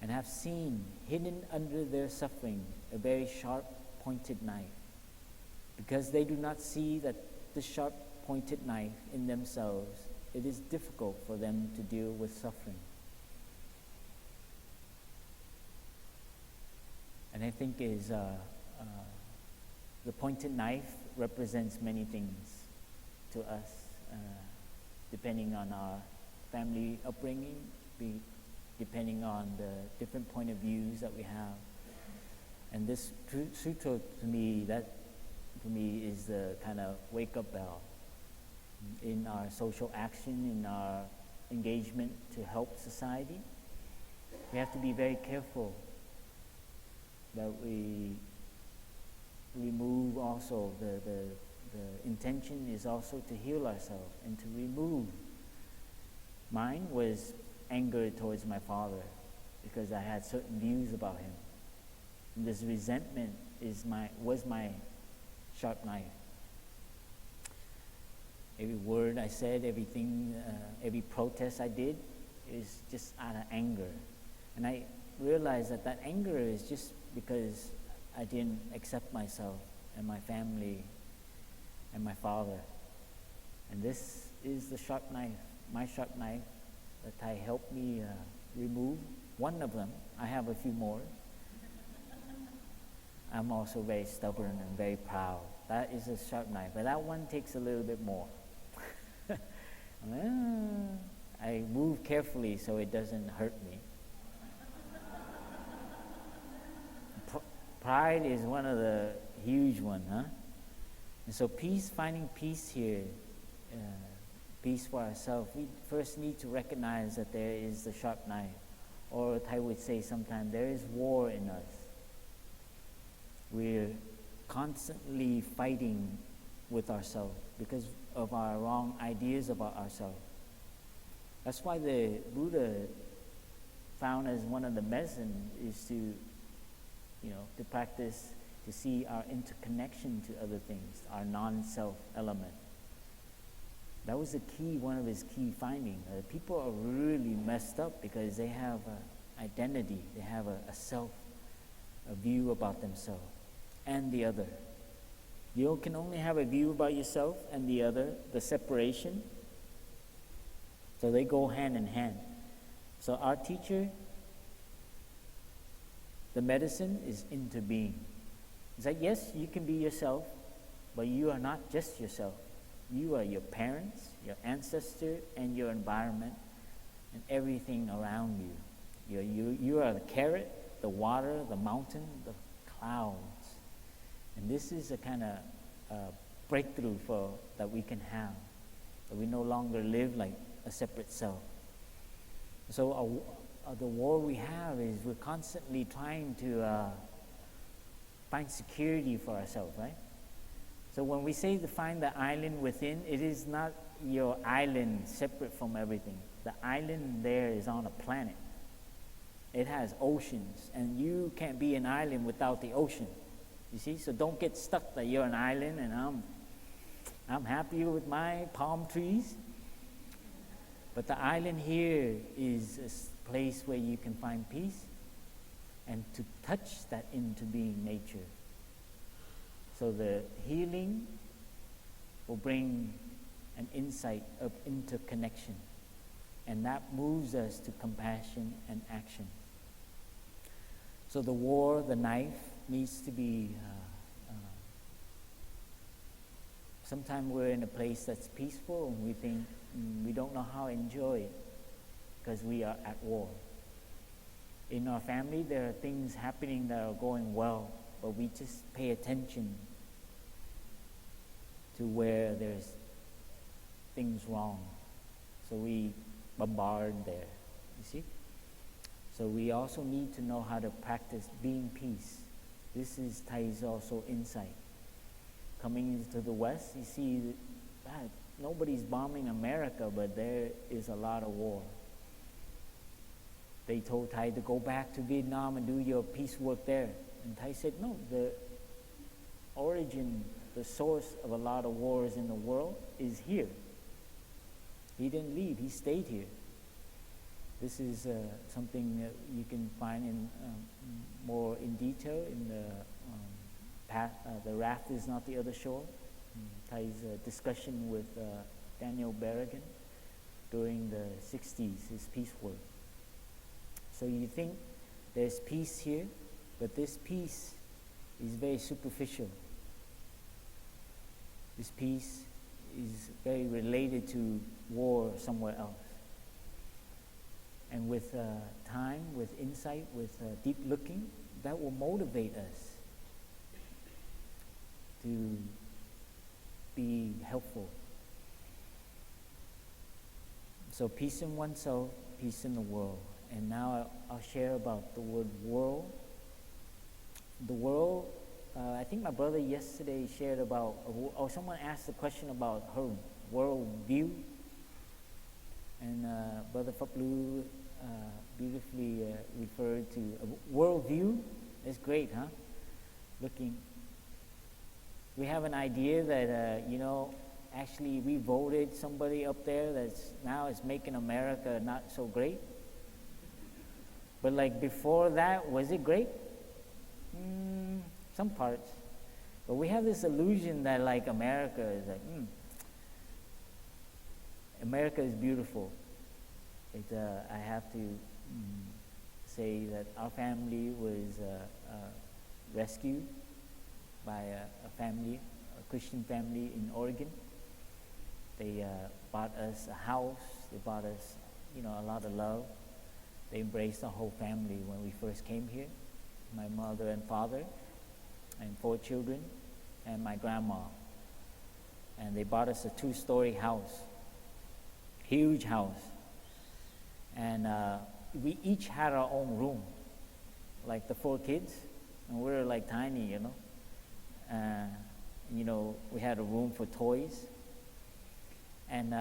A: and have seen hidden under their suffering a very sharp pointed knife. Because they do not see that the sharp pointed knife in themselves, it is difficult for them to deal with suffering. And I think the pointed knife represents many things to us, depending on our family upbringing, depending on the different point of views that we have. And this sutra to me is the kind of wake-up bell in our social action, in our engagement to help society. We have to be very careful that we remove also the intention is also to heal ourselves and to remove. Mine was anger towards my father because I had certain views about him. And this resentment was my sharp knife. Every word I said, everything, every protest I did is just out of anger. And I realized that anger is just because I didn't accept myself and my family and my father. And this is the sharp knife, my sharp knife, that Tai helped me remove. One of them. I have a few more. I'm also very stubborn and very proud. That is a sharp knife, but that one takes a little bit more. I move carefully so it doesn't hurt me. Pride is one of the huge ones, huh? And so finding peace here, peace for ourselves, we first need to recognize that there is the sharp knife. Or I would say sometimes there is war in us. We're constantly fighting with ourselves because of our wrong ideas about ourselves. That's why the Buddha found as one of the medicine is to practice, to see our interconnection to other things, our non-self element. That was the key, one of his key findings. People are really messed up because they have an identity, they have a self, a view about themselves and the other. You can only have a view about yourself and the other, the separation. So they go hand in hand. So our teacher, the medicine is into being. It's like, yes, you can be yourself, but you are not just yourself. You are your parents, your ancestor, and your environment, and everything around you. You are the carrot, the water, the mountain, the clouds. And this is a kind of breakthrough that we can have, that we no longer live like a separate self. So the war we have is we're constantly trying to find security for ourselves, right? So when we say to find the island within, it is not your island separate from everything. The island there is on a planet. It has oceans, and you can't be an island without the ocean. You see? So don't get stuck that you're an island and I'm happy with my palm trees. But the island here is a place where you can find peace and to touch that into being nature. So the healing will bring an insight of interconnection, and that moves us to compassion and action. So the war, the knife, needs to be, sometimes we're in a place that's peaceful and we think we don't know how to enjoy it because we are at war. In our family, there are things happening that are going well, but we just pay attention to where there's things wrong. So we bombard there, you see? So we also need to know how to practice being peace. This ties also insight. Coming into the West, you see that nobody's bombing America, but there is a lot of war. They told Thai to go back to Vietnam and do your peace work there. And Thai said, no, the origin, the source of a lot of wars in the world is here. He didn't leave, he stayed here. This is something that you can find in more in detail in the raft is not the other shore. Thai's discussion with Daniel Berrigan during the 60s, his peace work. So you think there's peace here, but this peace is very superficial. This peace is very related to war somewhere else. And with time, with insight, with deep looking, that will motivate us to be helpful. So peace in oneself, peace in the world. And now I'll share about the word world. The world, I think my brother yesterday shared about, or someone asked a question about her worldview. And Brother Phap beautifully referred to worldview. It's great, huh? We have an idea that, actually we voted somebody up there that's now is making America not so great. But like before that, was it great? Some parts. But we have this illusion that like America is like, America is beautiful. I have to say that our family was rescued by a family, a Christian family in Oregon. They bought us a house. They bought us, a lot of love. They embraced the whole family when we first came here. My mother and father, and 4 children, and my grandma. And they bought us a 2-story house, huge house. And we each had our own room, like the 4 kids, and we were like tiny, we had a room for toys. And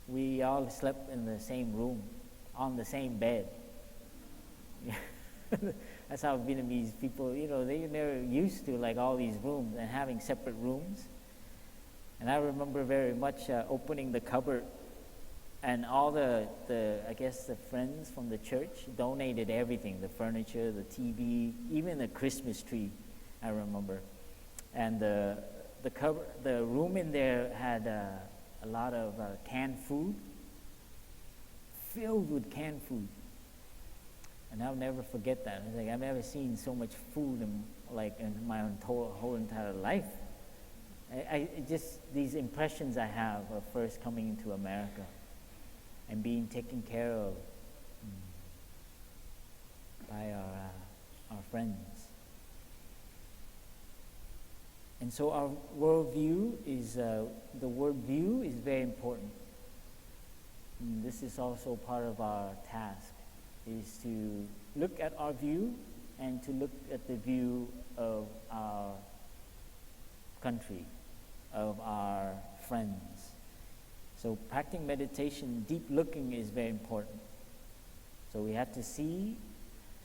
A: we all slept in the same room, on the same bed. That's how Vietnamese people, they're used to like all these rooms and having separate rooms. And I remember very much opening the cupboard, and all the friends from the church donated everything, the furniture, the TV, even the Christmas tree, I remember. And the room in there had a lot of canned food, filled with canned food. And I'll never forget that. It's like I've never seen so much food in my whole entire life. I just, these impressions I have of first coming into America and being taken care of by our friends. And so our worldview is, the word view is very important. And this is also part of our task, is to look at our view and to look at the view of our country, of our friends. So practicing meditation, deep looking is very important. So we have to see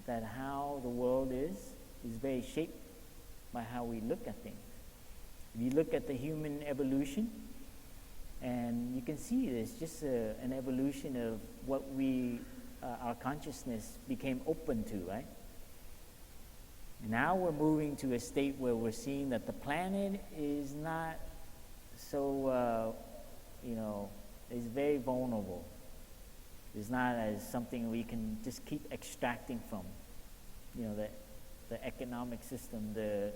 A: that how the world is very shaped by how we look at things. If you look at the human evolution, and you can see it's just an evolution of what our consciousness became open to, right? Now we're moving to a state where we're seeing that the planet is not so, is very vulnerable. It's not as something we can just keep extracting from. The economic system, the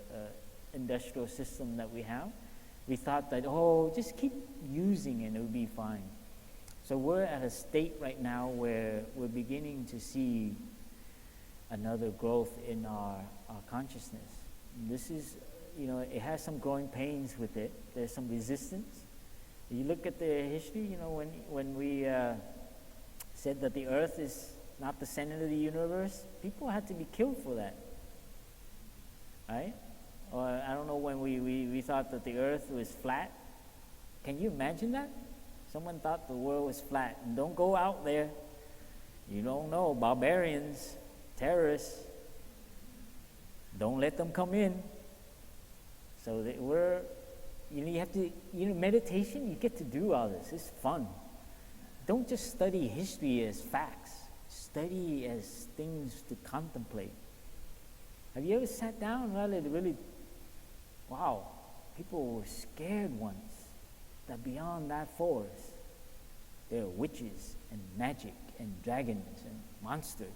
A: industrial system that we have. We thought that, just keep using it, it'll be fine. So we're at a state right now where we're beginning to see another growth in our consciousness. And this is, it has some growing pains with it. There's some resistance. You look at the history, when we said that the earth is not the center of the universe, people had to be killed for that, right? Or I don't know, when we thought that the earth was flat. Can you imagine that? Someone thought the world was flat. And don't go out there. You don't know. Barbarians, terrorists. Don't let them come in. So you have to, meditation, you get to do all this. It's fun. Don't just study history as facts. Study as things to contemplate. Have you ever sat down and really, wow, people were scared once that beyond that forest, there are witches and magic and dragons and monsters.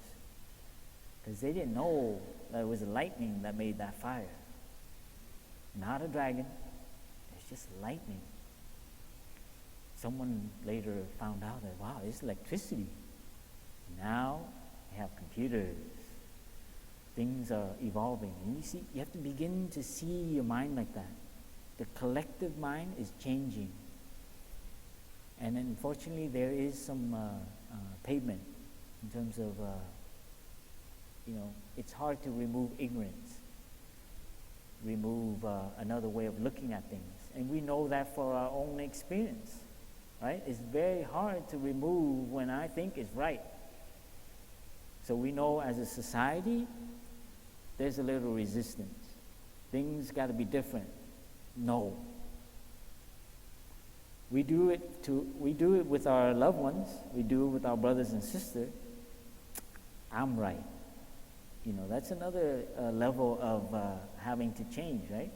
A: Because they didn't know that it was lightning that made that fire. Not a dragon, it's just lightning. Someone later found out that, wow, it's electricity. Now we have computers. Things are evolving. And you have to begin to see your mind like that. The collective mind is changing. And unfortunately, there is some pavement in terms of, it's hard to remove ignorance, remove another way of looking at things. And we know that for our own experience, right? It's very hard to remove when I think is right. So we know as a society, there's a little resistance. Things got to be different. No. We do it with our loved ones. We do it with our brothers and sisters. I'm right. That's another level of having to change, right?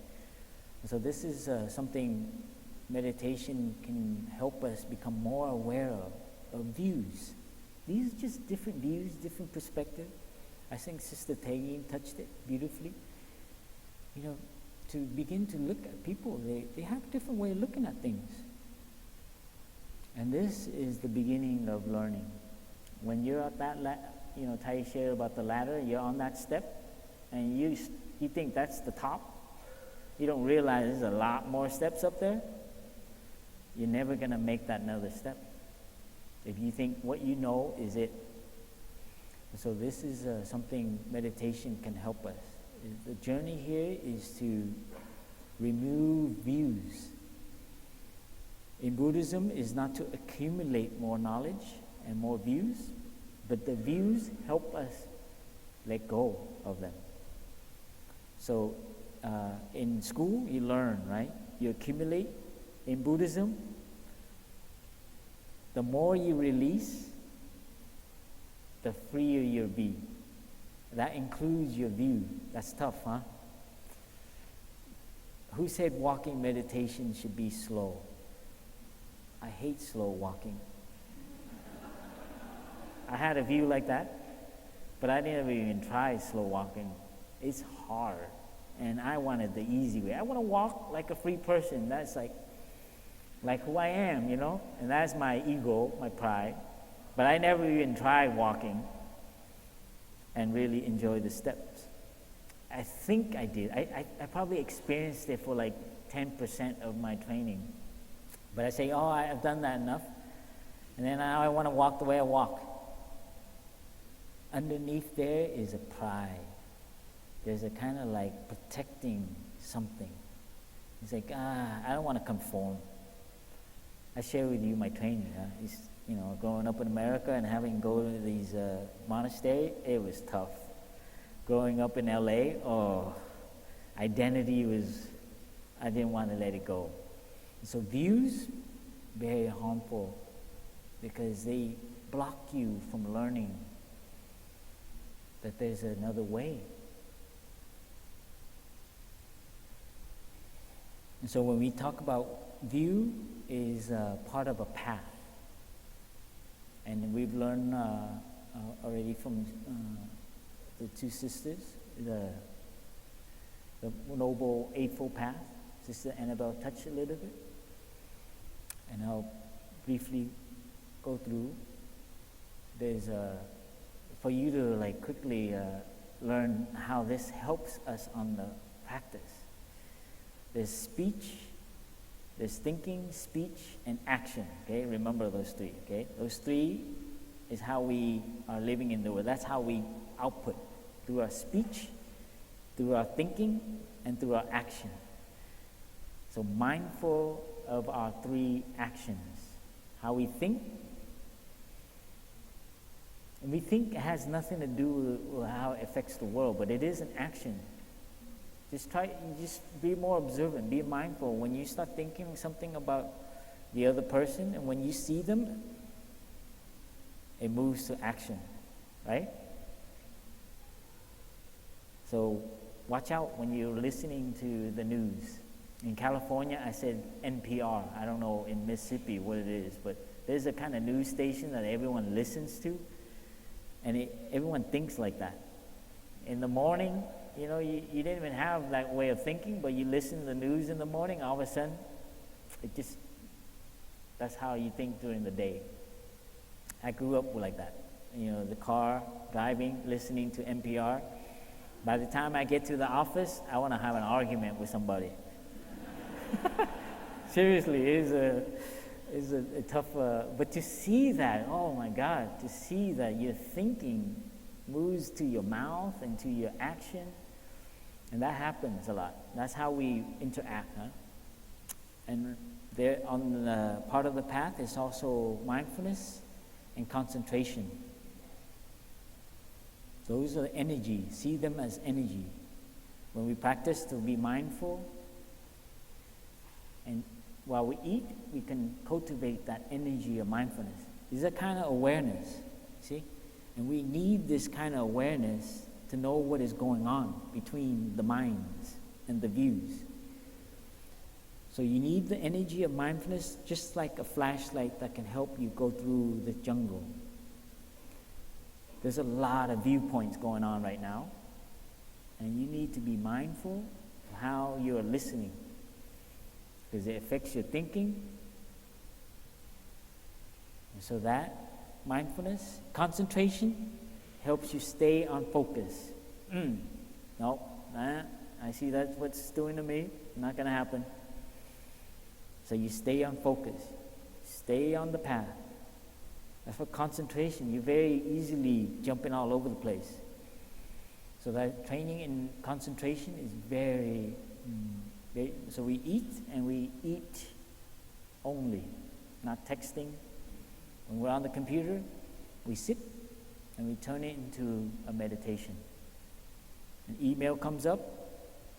A: So this is something meditation can help us become more aware of views. These are just different views, different perspectives. I think Sister Tayin touched it beautifully. To begin to look at people, they have a different way of looking at things. And this is the beginning of learning. When you're at that, Tai shared about the ladder, you're on that step, and you think that's the top. You don't realize there's a lot more steps up there. You're never going to make that another step if you think what you know is it. So this is something meditation can help us. The journey here is to remove views. In Buddhism, is not to accumulate more knowledge and more views, but the views help us let go of them. So in school, you learn, right? You accumulate. In Buddhism, the more you release, the freer you'll be. That includes your view. That's tough, huh? Who said walking meditation should be slow? I hate slow walking. I had a view like that, but I never even tried slow walking. It's hard, and I wanted the easy way. I want to walk like a free person. That's like who I am, you know? And that's my ego, my pride. But I never even tried walking and really enjoyed the steps. I think I did. I probably experienced it for like 10% of my training. But I say, oh, I've done that enough. And then now I want to walk the way I walk. Underneath there is a pride. There's a kind of like protecting something. It's like, I don't want to conform. I share with you my training. It's, you know, growing up in America and having to go to these monasteries, it was tough. Growing up in LA, identity was, I didn't want to let it go. So views, very harmful because they block you from learning that there's another way. And so when we talk about view, is part of a path. And we've learned already from the two sisters, the Noble Eightfold Path. Sister Annabelle touched a little bit. And I'll briefly go through. There's for you to like quickly learn how this helps us on the practice. There's speech, there's thinking, speech, and action. Okay, remember those three. Okay, those three is how we are living in the world. That's how we output through our speech, through our thinking, and through our action. So mindful of our three actions. How we think. And we think it has nothing to do with how it affects the world, but it is an action. Just be more observant, be mindful. When you start thinking something about the other person, and when you see them, it moves to action, right? So watch out when you're listening to the news. In California, I said NPR. I don't know in Mississippi what it is, but there's a kind of news station that everyone listens to, and everyone thinks like that. In the morning, you know, you didn't even have that way of thinking, but you listen to the news in the morning, all of a sudden, that's how you think during the day. I grew up like that. You know, the car, driving, listening to NPR. By the time I get to the office, I want to have an argument with somebody. Seriously, it is a tough, but to see that, oh my God, to see that your thinking moves to your mouth and to your action, and that happens a lot. That's how we interact, huh? And there on the part of the path is also mindfulness and concentration. Those are energy. See them as energy. When we practice to be mindful, and while we eat, we can cultivate that energy of mindfulness. It's a kind of awareness, see? And we need this kind of awareness to know what is going on between the minds and the views. So you need the energy of mindfulness just like a flashlight that can help you go through the jungle. There's a lot of viewpoints going on right now, and you need to be mindful of how you're listening, because it affects your thinking. And so that mindfulness, concentration, helps you stay on focus. I see that's what's doing to me. Not going to happen. So you stay on focus. Stay on the path. As for concentration, you're very easily jumping all over the place. So that training in concentration is very, so we eat, and we eat only, not texting. When we're on the computer, we sit and we turn it into a meditation. email comes up,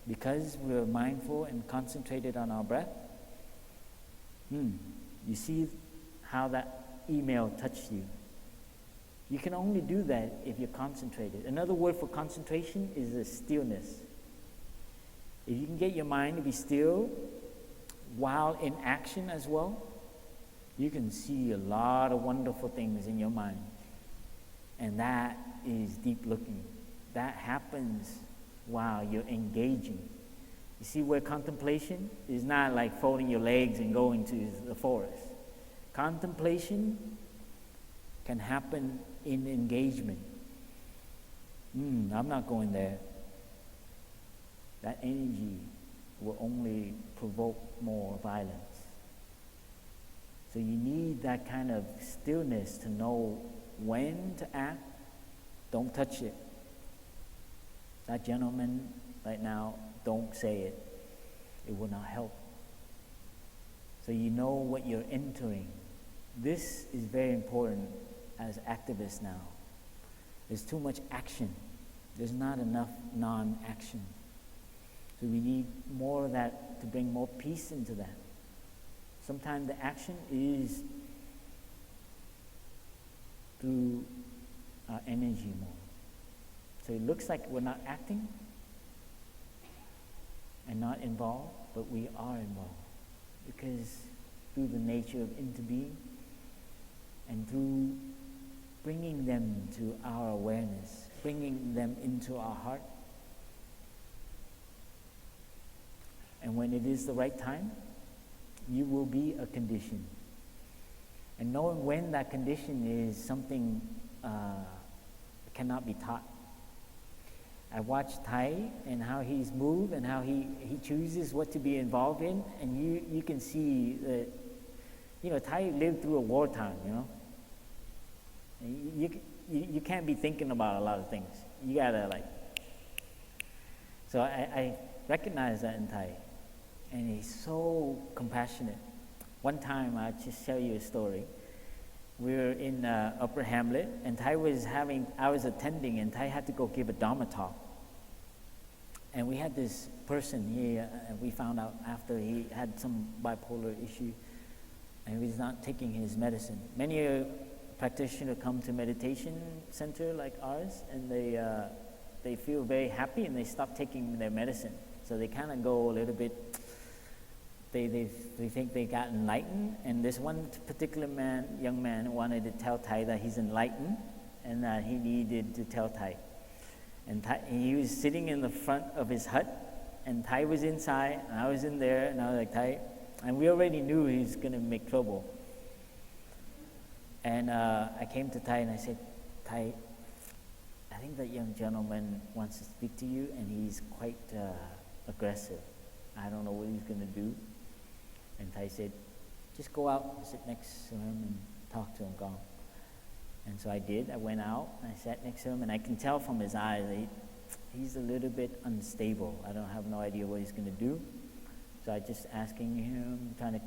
A: because we're mindful and concentrated on our breath, you see how that email touched you. You can only do that if you're concentrated. Another word for concentration is a stillness. If you can get your mind to be still while in action as well, you can see a lot of wonderful things in your mind. And that is deep looking. That happens while you're engaging. You see where contemplation is not like folding your legs and going to the forest. Contemplation can happen in engagement. I'm not going there. That energy will only provoke more violence. So you need that kind of stillness to know when to act. Don't touch it. That gentleman right now, don't say it. It will not help. So you know what you're entering. This is very important as activists now. There's too much action. There's not enough non-action. So we need more of that to bring more peace into that. Sometimes the action is through our energy more. So it looks like we're not acting and not involved, but we are involved. Because through the nature of interbeing and through bringing them to our awareness, bringing them into our heart, and when it is the right time, you will be a condition. And knowing when that condition is something cannot be taught. I watched Thai and how he's moved and how he chooses what to be involved in, and you can see that, Thai lived through a wartime, You can't be thinking about a lot of things. You gotta So I recognize that in Thai. And he's so compassionate. One time, I'll just tell you a story. We were in Upper Hamlet, and I was attending, and Thai had to go give a Dharma talk. And we had this person, we found out after he had some bipolar issue, and he was not taking his medicine. Many practitioners come to meditation center like ours, and they feel very happy, and they stop taking their medicine. So they kind of go a little bit. They think they got enlightened, and this one particular young man wanted to tell Thai that he's enlightened and that he needed to tell Thai. And he was sitting in the front of his hut, and Thai was inside, and I was in there, and I was like, Thai, and we already knew he was going to make trouble. And I came to Thai and I said, Thai, I think that young gentleman wants to speak to you, and he's quite aggressive. I don't know what he's going to do. And Thai said, just go out and sit next to him and talk to him, Gong. And so I did. I went out and I sat next to him, and I can tell from his eyes that he's a little bit unstable. I have no idea what he's going to do. So I just asking him, trying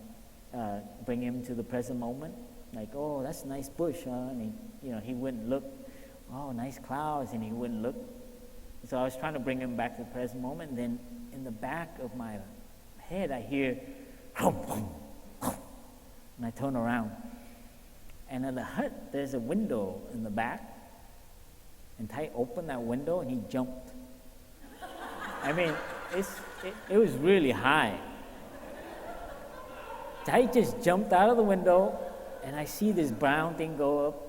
A: to bring him to the present moment. Like, oh, that's a nice bush, huh? And he wouldn't look. Oh, nice clouds, and he wouldn't look. So I was trying to bring him back to the present moment. And then in the back of my head, I hear, and I turn around. And in the hut, there's a window in the back. And Thai opened that window and he jumped. I mean, it was really high. Thai just jumped out of the window, and I see this brown thing go up.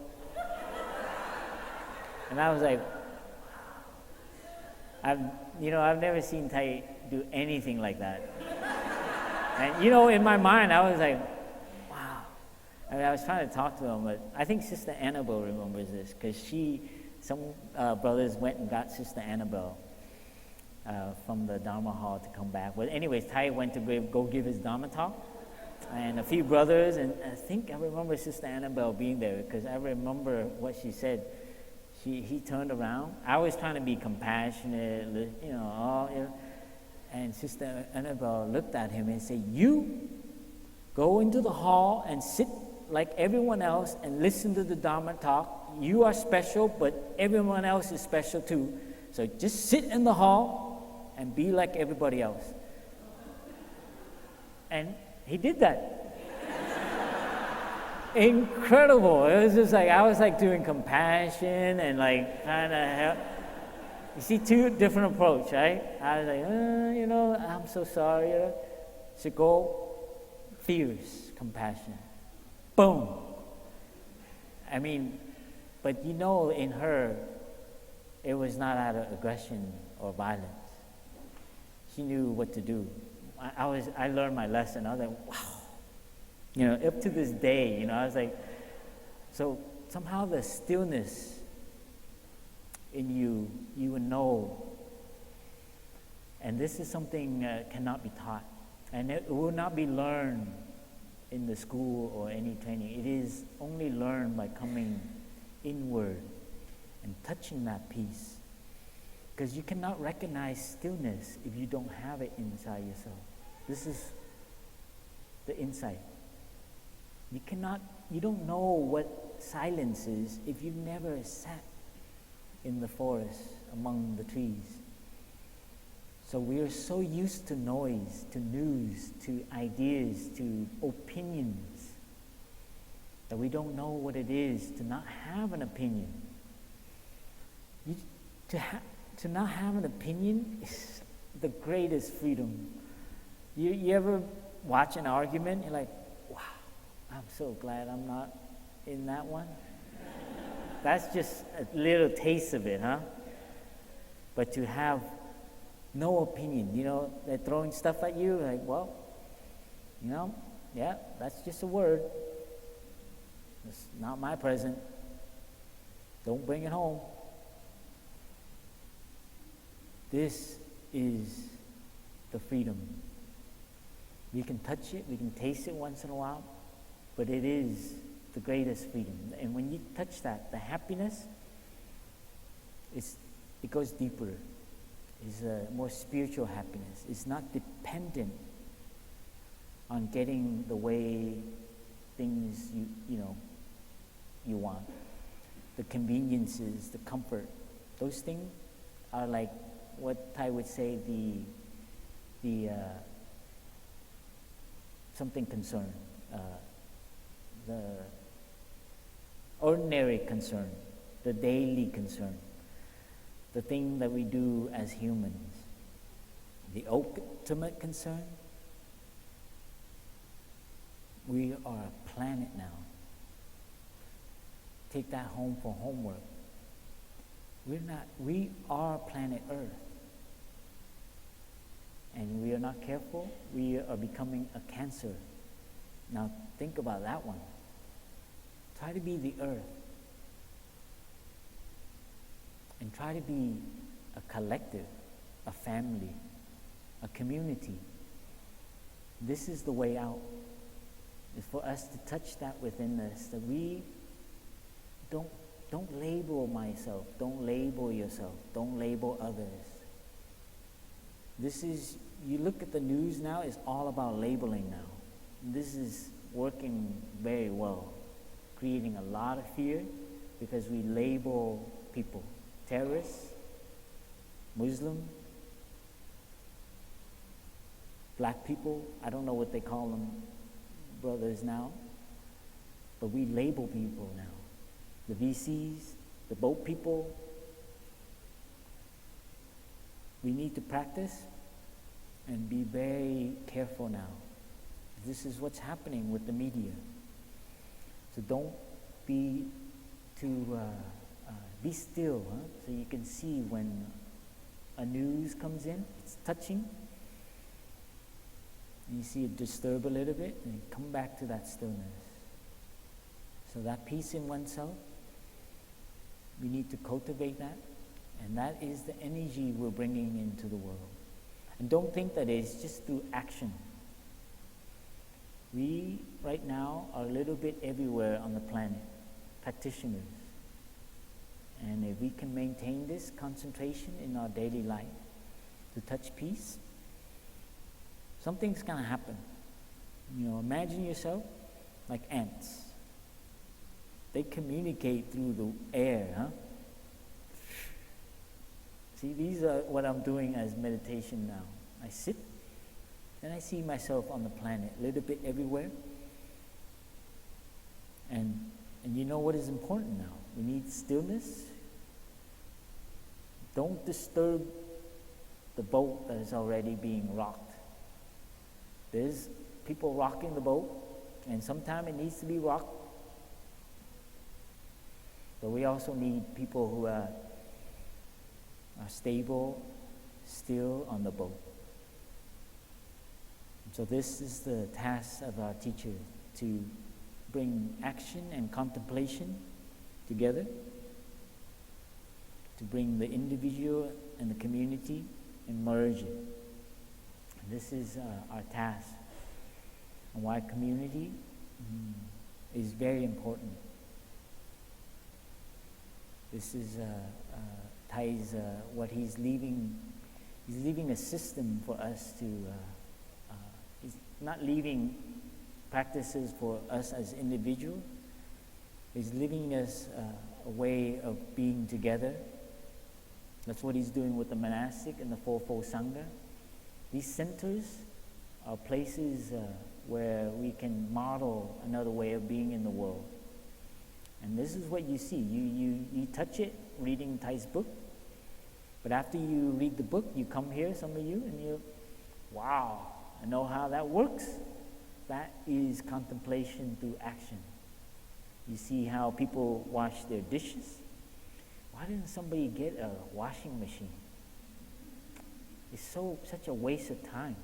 A: And I was like, I've never seen Thai do anything like that. And in my mind, I was like, wow. I mean, I was trying to talk to him, but I think Sister Annabelle remembers this, because some brothers went and got Sister Annabelle from the Dharma hall to come back. Well, anyways, Thai went to go give his Dharma talk, and a few brothers, and I think I remember Sister Annabelle being there, because I remember what she said. He turned around. I was trying to be compassionate, and Sister Annabelle looked at him and said, you go into the hall and sit like everyone else and listen to the Dharma talk. You are special, but everyone else is special too. So just sit in the hall and be like everybody else. And he did that. Incredible. It was just like, I was like doing compassion and like trying to help. You see, two different approach, right? I was like, I'm so sorry. So go fierce compassion. Boom. I mean, but in her, it was not out of aggression or violence. She knew what to do. I learned my lesson. I was like, wow. Up to this day, I was like, so somehow the stillness in you would know. And this is something cannot be taught. And it will not be learned in the school or any training. It is only learned by coming inward and touching that peace. Because you cannot recognize stillness if you don't have it inside yourself. This is the insight. You don't know what silence is if you've never sat in the forest among the trees. So we are so used to noise, to news, to ideas, to opinions, that we don't know what it is to not have an opinion. To not have an opinion is the greatest freedom. You ever watch an argument, you're like, wow, I'm so glad I'm not in that one. That's just a little taste of it, huh? But to have no opinion, they're throwing stuff at you, like, well, yeah, that's just a word. It's not my present. Don't bring it home. This is the freedom. We can touch it, we can taste it once in a while, but it is the greatest freedom. And when you touch that, the happiness, it goes deeper. It's a more spiritual happiness. It's not dependent on getting the way things you want. The conveniences, the comfort, those things are like what I would say the something concern, the ordinary concern, the daily concern, the thing that we do as humans. The ultimate concern, we are a planet now. Take that home for homework. We are planet Earth. And we are not careful, we are becoming a cancer. Now think about that one. Try to be the Earth. And try to be a collective, a family, a community. This is the way out. It's for us to touch that within us, that we don't label myself, don't label yourself, don't label others. You look at the news now, it's all about labeling now. This is working very well, creating a lot of fear because we label people. Terrorists, Muslim, black people, I don't know what they call them, brothers now, but we label people now. The VCs, the boat people. We need to practice and be very careful now. This is what's happening with the media. So don't be too, be still, so you can see when a news comes in, it's touching, and you see it disturb a little bit, and you come back to that stillness. So that peace in oneself, we need to cultivate that, and that is the energy we're bringing into the world. And don't think that it's just through action. We, right now, are a little bit everywhere on the planet, practitioners. And if we can maintain this concentration in our daily life to touch peace, something's going to happen. Imagine yourself like ants. They communicate through the air, See, these are what I'm doing as meditation now. I sit and I see myself on the planet, a little bit everywhere. And you know what is important now? We need stillness. Don't disturb the boat that is already being rocked. There's people rocking the boat, and sometimes it needs to be rocked. But we also need people who are stable, still on the boat. And so this is the task of our teacher, to bring action and contemplation together, to bring the individual and the community and merge it. And this is our task, and why community is very important. This is ties what he's leaving. He's leaving a system for us to. He's not leaving practices for us as individuals. He's leaving us a way of being together. That's what he's doing with the monastic and the fourfold sangha. These centers are places where we can model another way of being in the world. And this is what you see. You touch it reading Thai's book, but after you read the book, you come here, some of you, and you, wow, I know how that works. That is contemplation through action. You see how people wash their dishes. Why didn't somebody get a washing machine? It's such a waste of time.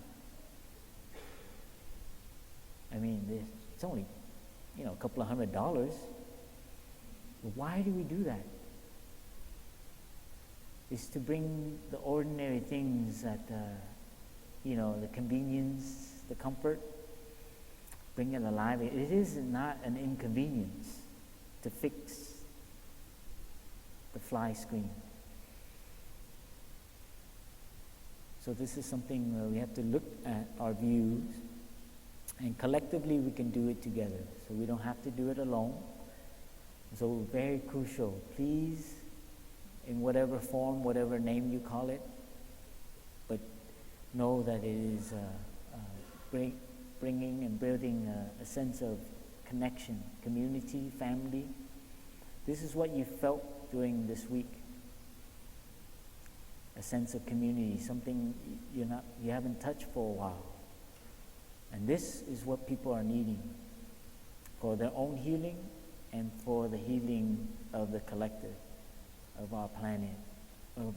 A: I mean, it's only, a couple of $100. But why do we do that? It's to bring the ordinary things that, the convenience, the comfort, bring it alive. It is not an inconvenience to fix the fly screen. So this is something where we have to look at our views, and collectively we can do it together. So we don't have to do it alone. So very crucial, please, in whatever form, whatever name you call it, but know that it is bringing and building a sense of connection, community, family. This is what you felt during this week. A sense of community, something you haven't touched for a while. And this is what people are needing for their own healing and for the healing of the collective, of our planet, of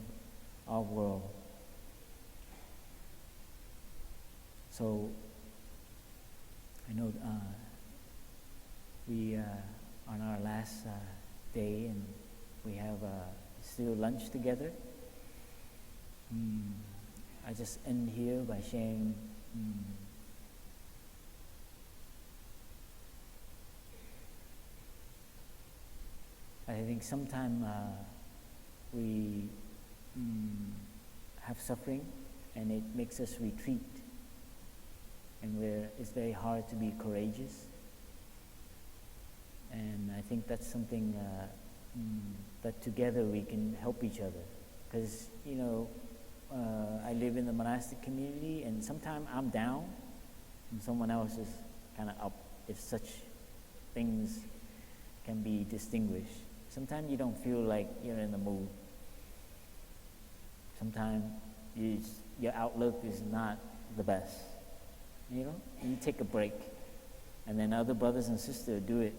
A: our world. So I know we are on our last day, and we have still lunch together. I just end here by sharing I think sometimes we have suffering, and it makes us retreat, and it's very hard to be courageous. And I think that's something that together we can help each other. Because, I live in the monastic community, and sometimes I'm down, and someone else is kind of up, if such things can be distinguished. Sometimes you don't feel like you're in the mood. Sometimes your outlook is not the best. You take a break, and then other brothers and sisters do it,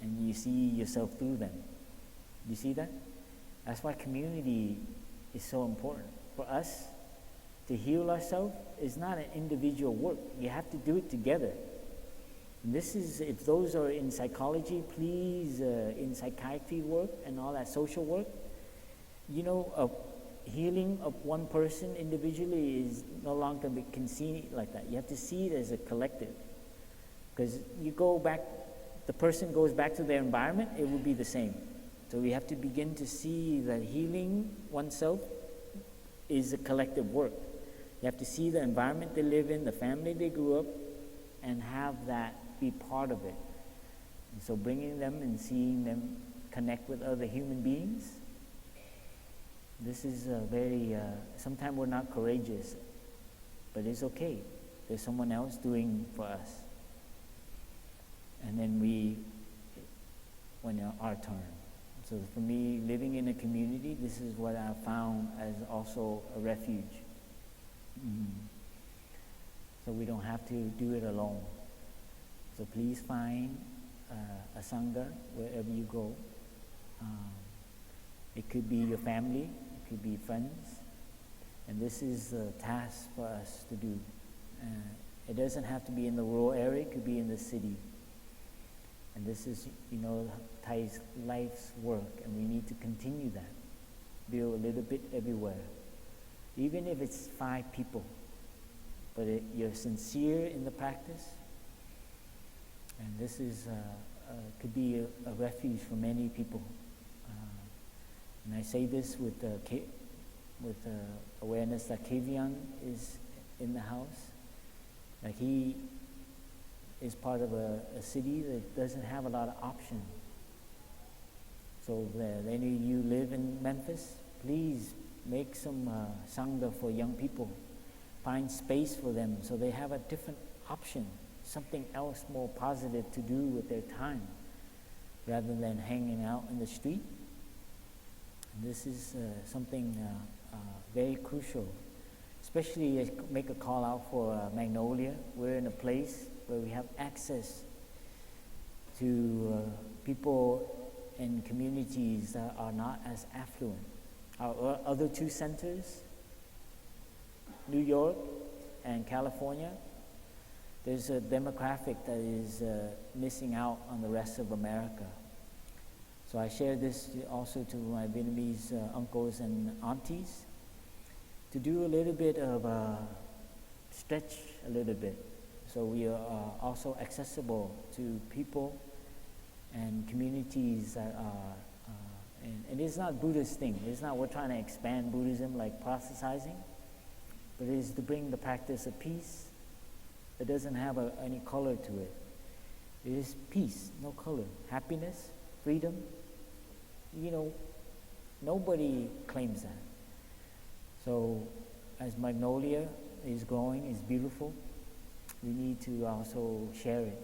A: and you see yourself through them. You see that? That's why community is so important. For us to heal ourselves is not an individual work. You have to do it together. And this is, if those are in psychology, please, in psychiatry work and all that social work, healing of one person individually is no longer can see it like that. You have to see it as a collective. Because the person goes back to their environment, it will be the same. So we have to begin to see that healing oneself is a collective work. You have to see the environment they live in, the family they grew up, and have that be part of it. And so bringing them and seeing them connect with other human beings This is very, sometimes we're not courageous, but it's okay. There's someone else doing for us. And then when our turn. So for me, living in a community, this is what I found as also a refuge. So we don't have to do it alone. So please find a sangha wherever you go. It could be your family, it could be friends, and this is a task for us to do. It doesn't have to be in the rural area, it could be in the city. And this is, Thai's life's work, and we need to continue that. Build a little bit everywhere. Even if it's 5 people, but you're sincere in the practice, and this is could be a refuge for many people. And I say this with awareness that Killian is in the house. Like he is part of a city that doesn't have a lot of options. So if any of you live in Memphis, please make some sangha for young people. Find space for them so they have a different option, something else more positive to do with their time, rather than hanging out in the street. And this is something very crucial, especially make a call out for Magnolia. We're in a place where we have access to people and communities that are not as affluent. Our other 2 centers, New York and California, there's a demographic that is missing out on the rest of America. So I share this also to my Vietnamese uncles and aunties to do a little bit of stretch a little bit. So we are also accessible to people and communities that are, and it's not Buddhist thing. It's not we're trying to expand Buddhism like proselytizing, but it is to bring the practice of peace. It doesn't have any color to it. It is peace, no color. Happiness, freedom. Nobody claims that. So as Magnolia is growing, is beautiful, we need to also share it.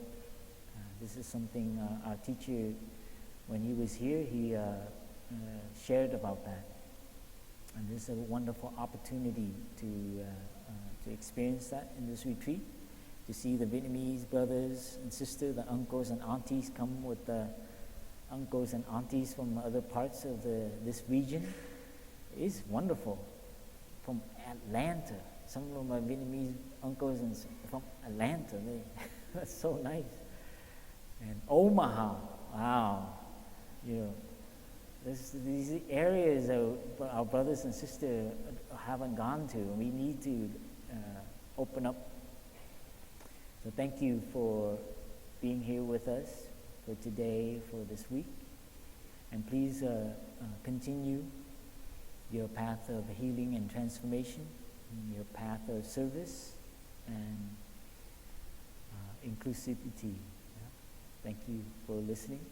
A: This is something our teacher, when he was here, he shared about that. And this is a wonderful opportunity to experience that in this retreat, to see the Vietnamese brothers and sisters, the uncles and aunties come with the uncles and aunties from other parts of this region. It's wonderful. From Atlanta, some of my Vietnamese uncles and from Atlanta, that's so nice. And Omaha, wow, these areas that our brothers and sisters haven't gone to, and we need to open up. So thank you for being here with us for today, for this week. And please continue your path of healing and transformation, your path of service and inclusivity. Thank you for listening.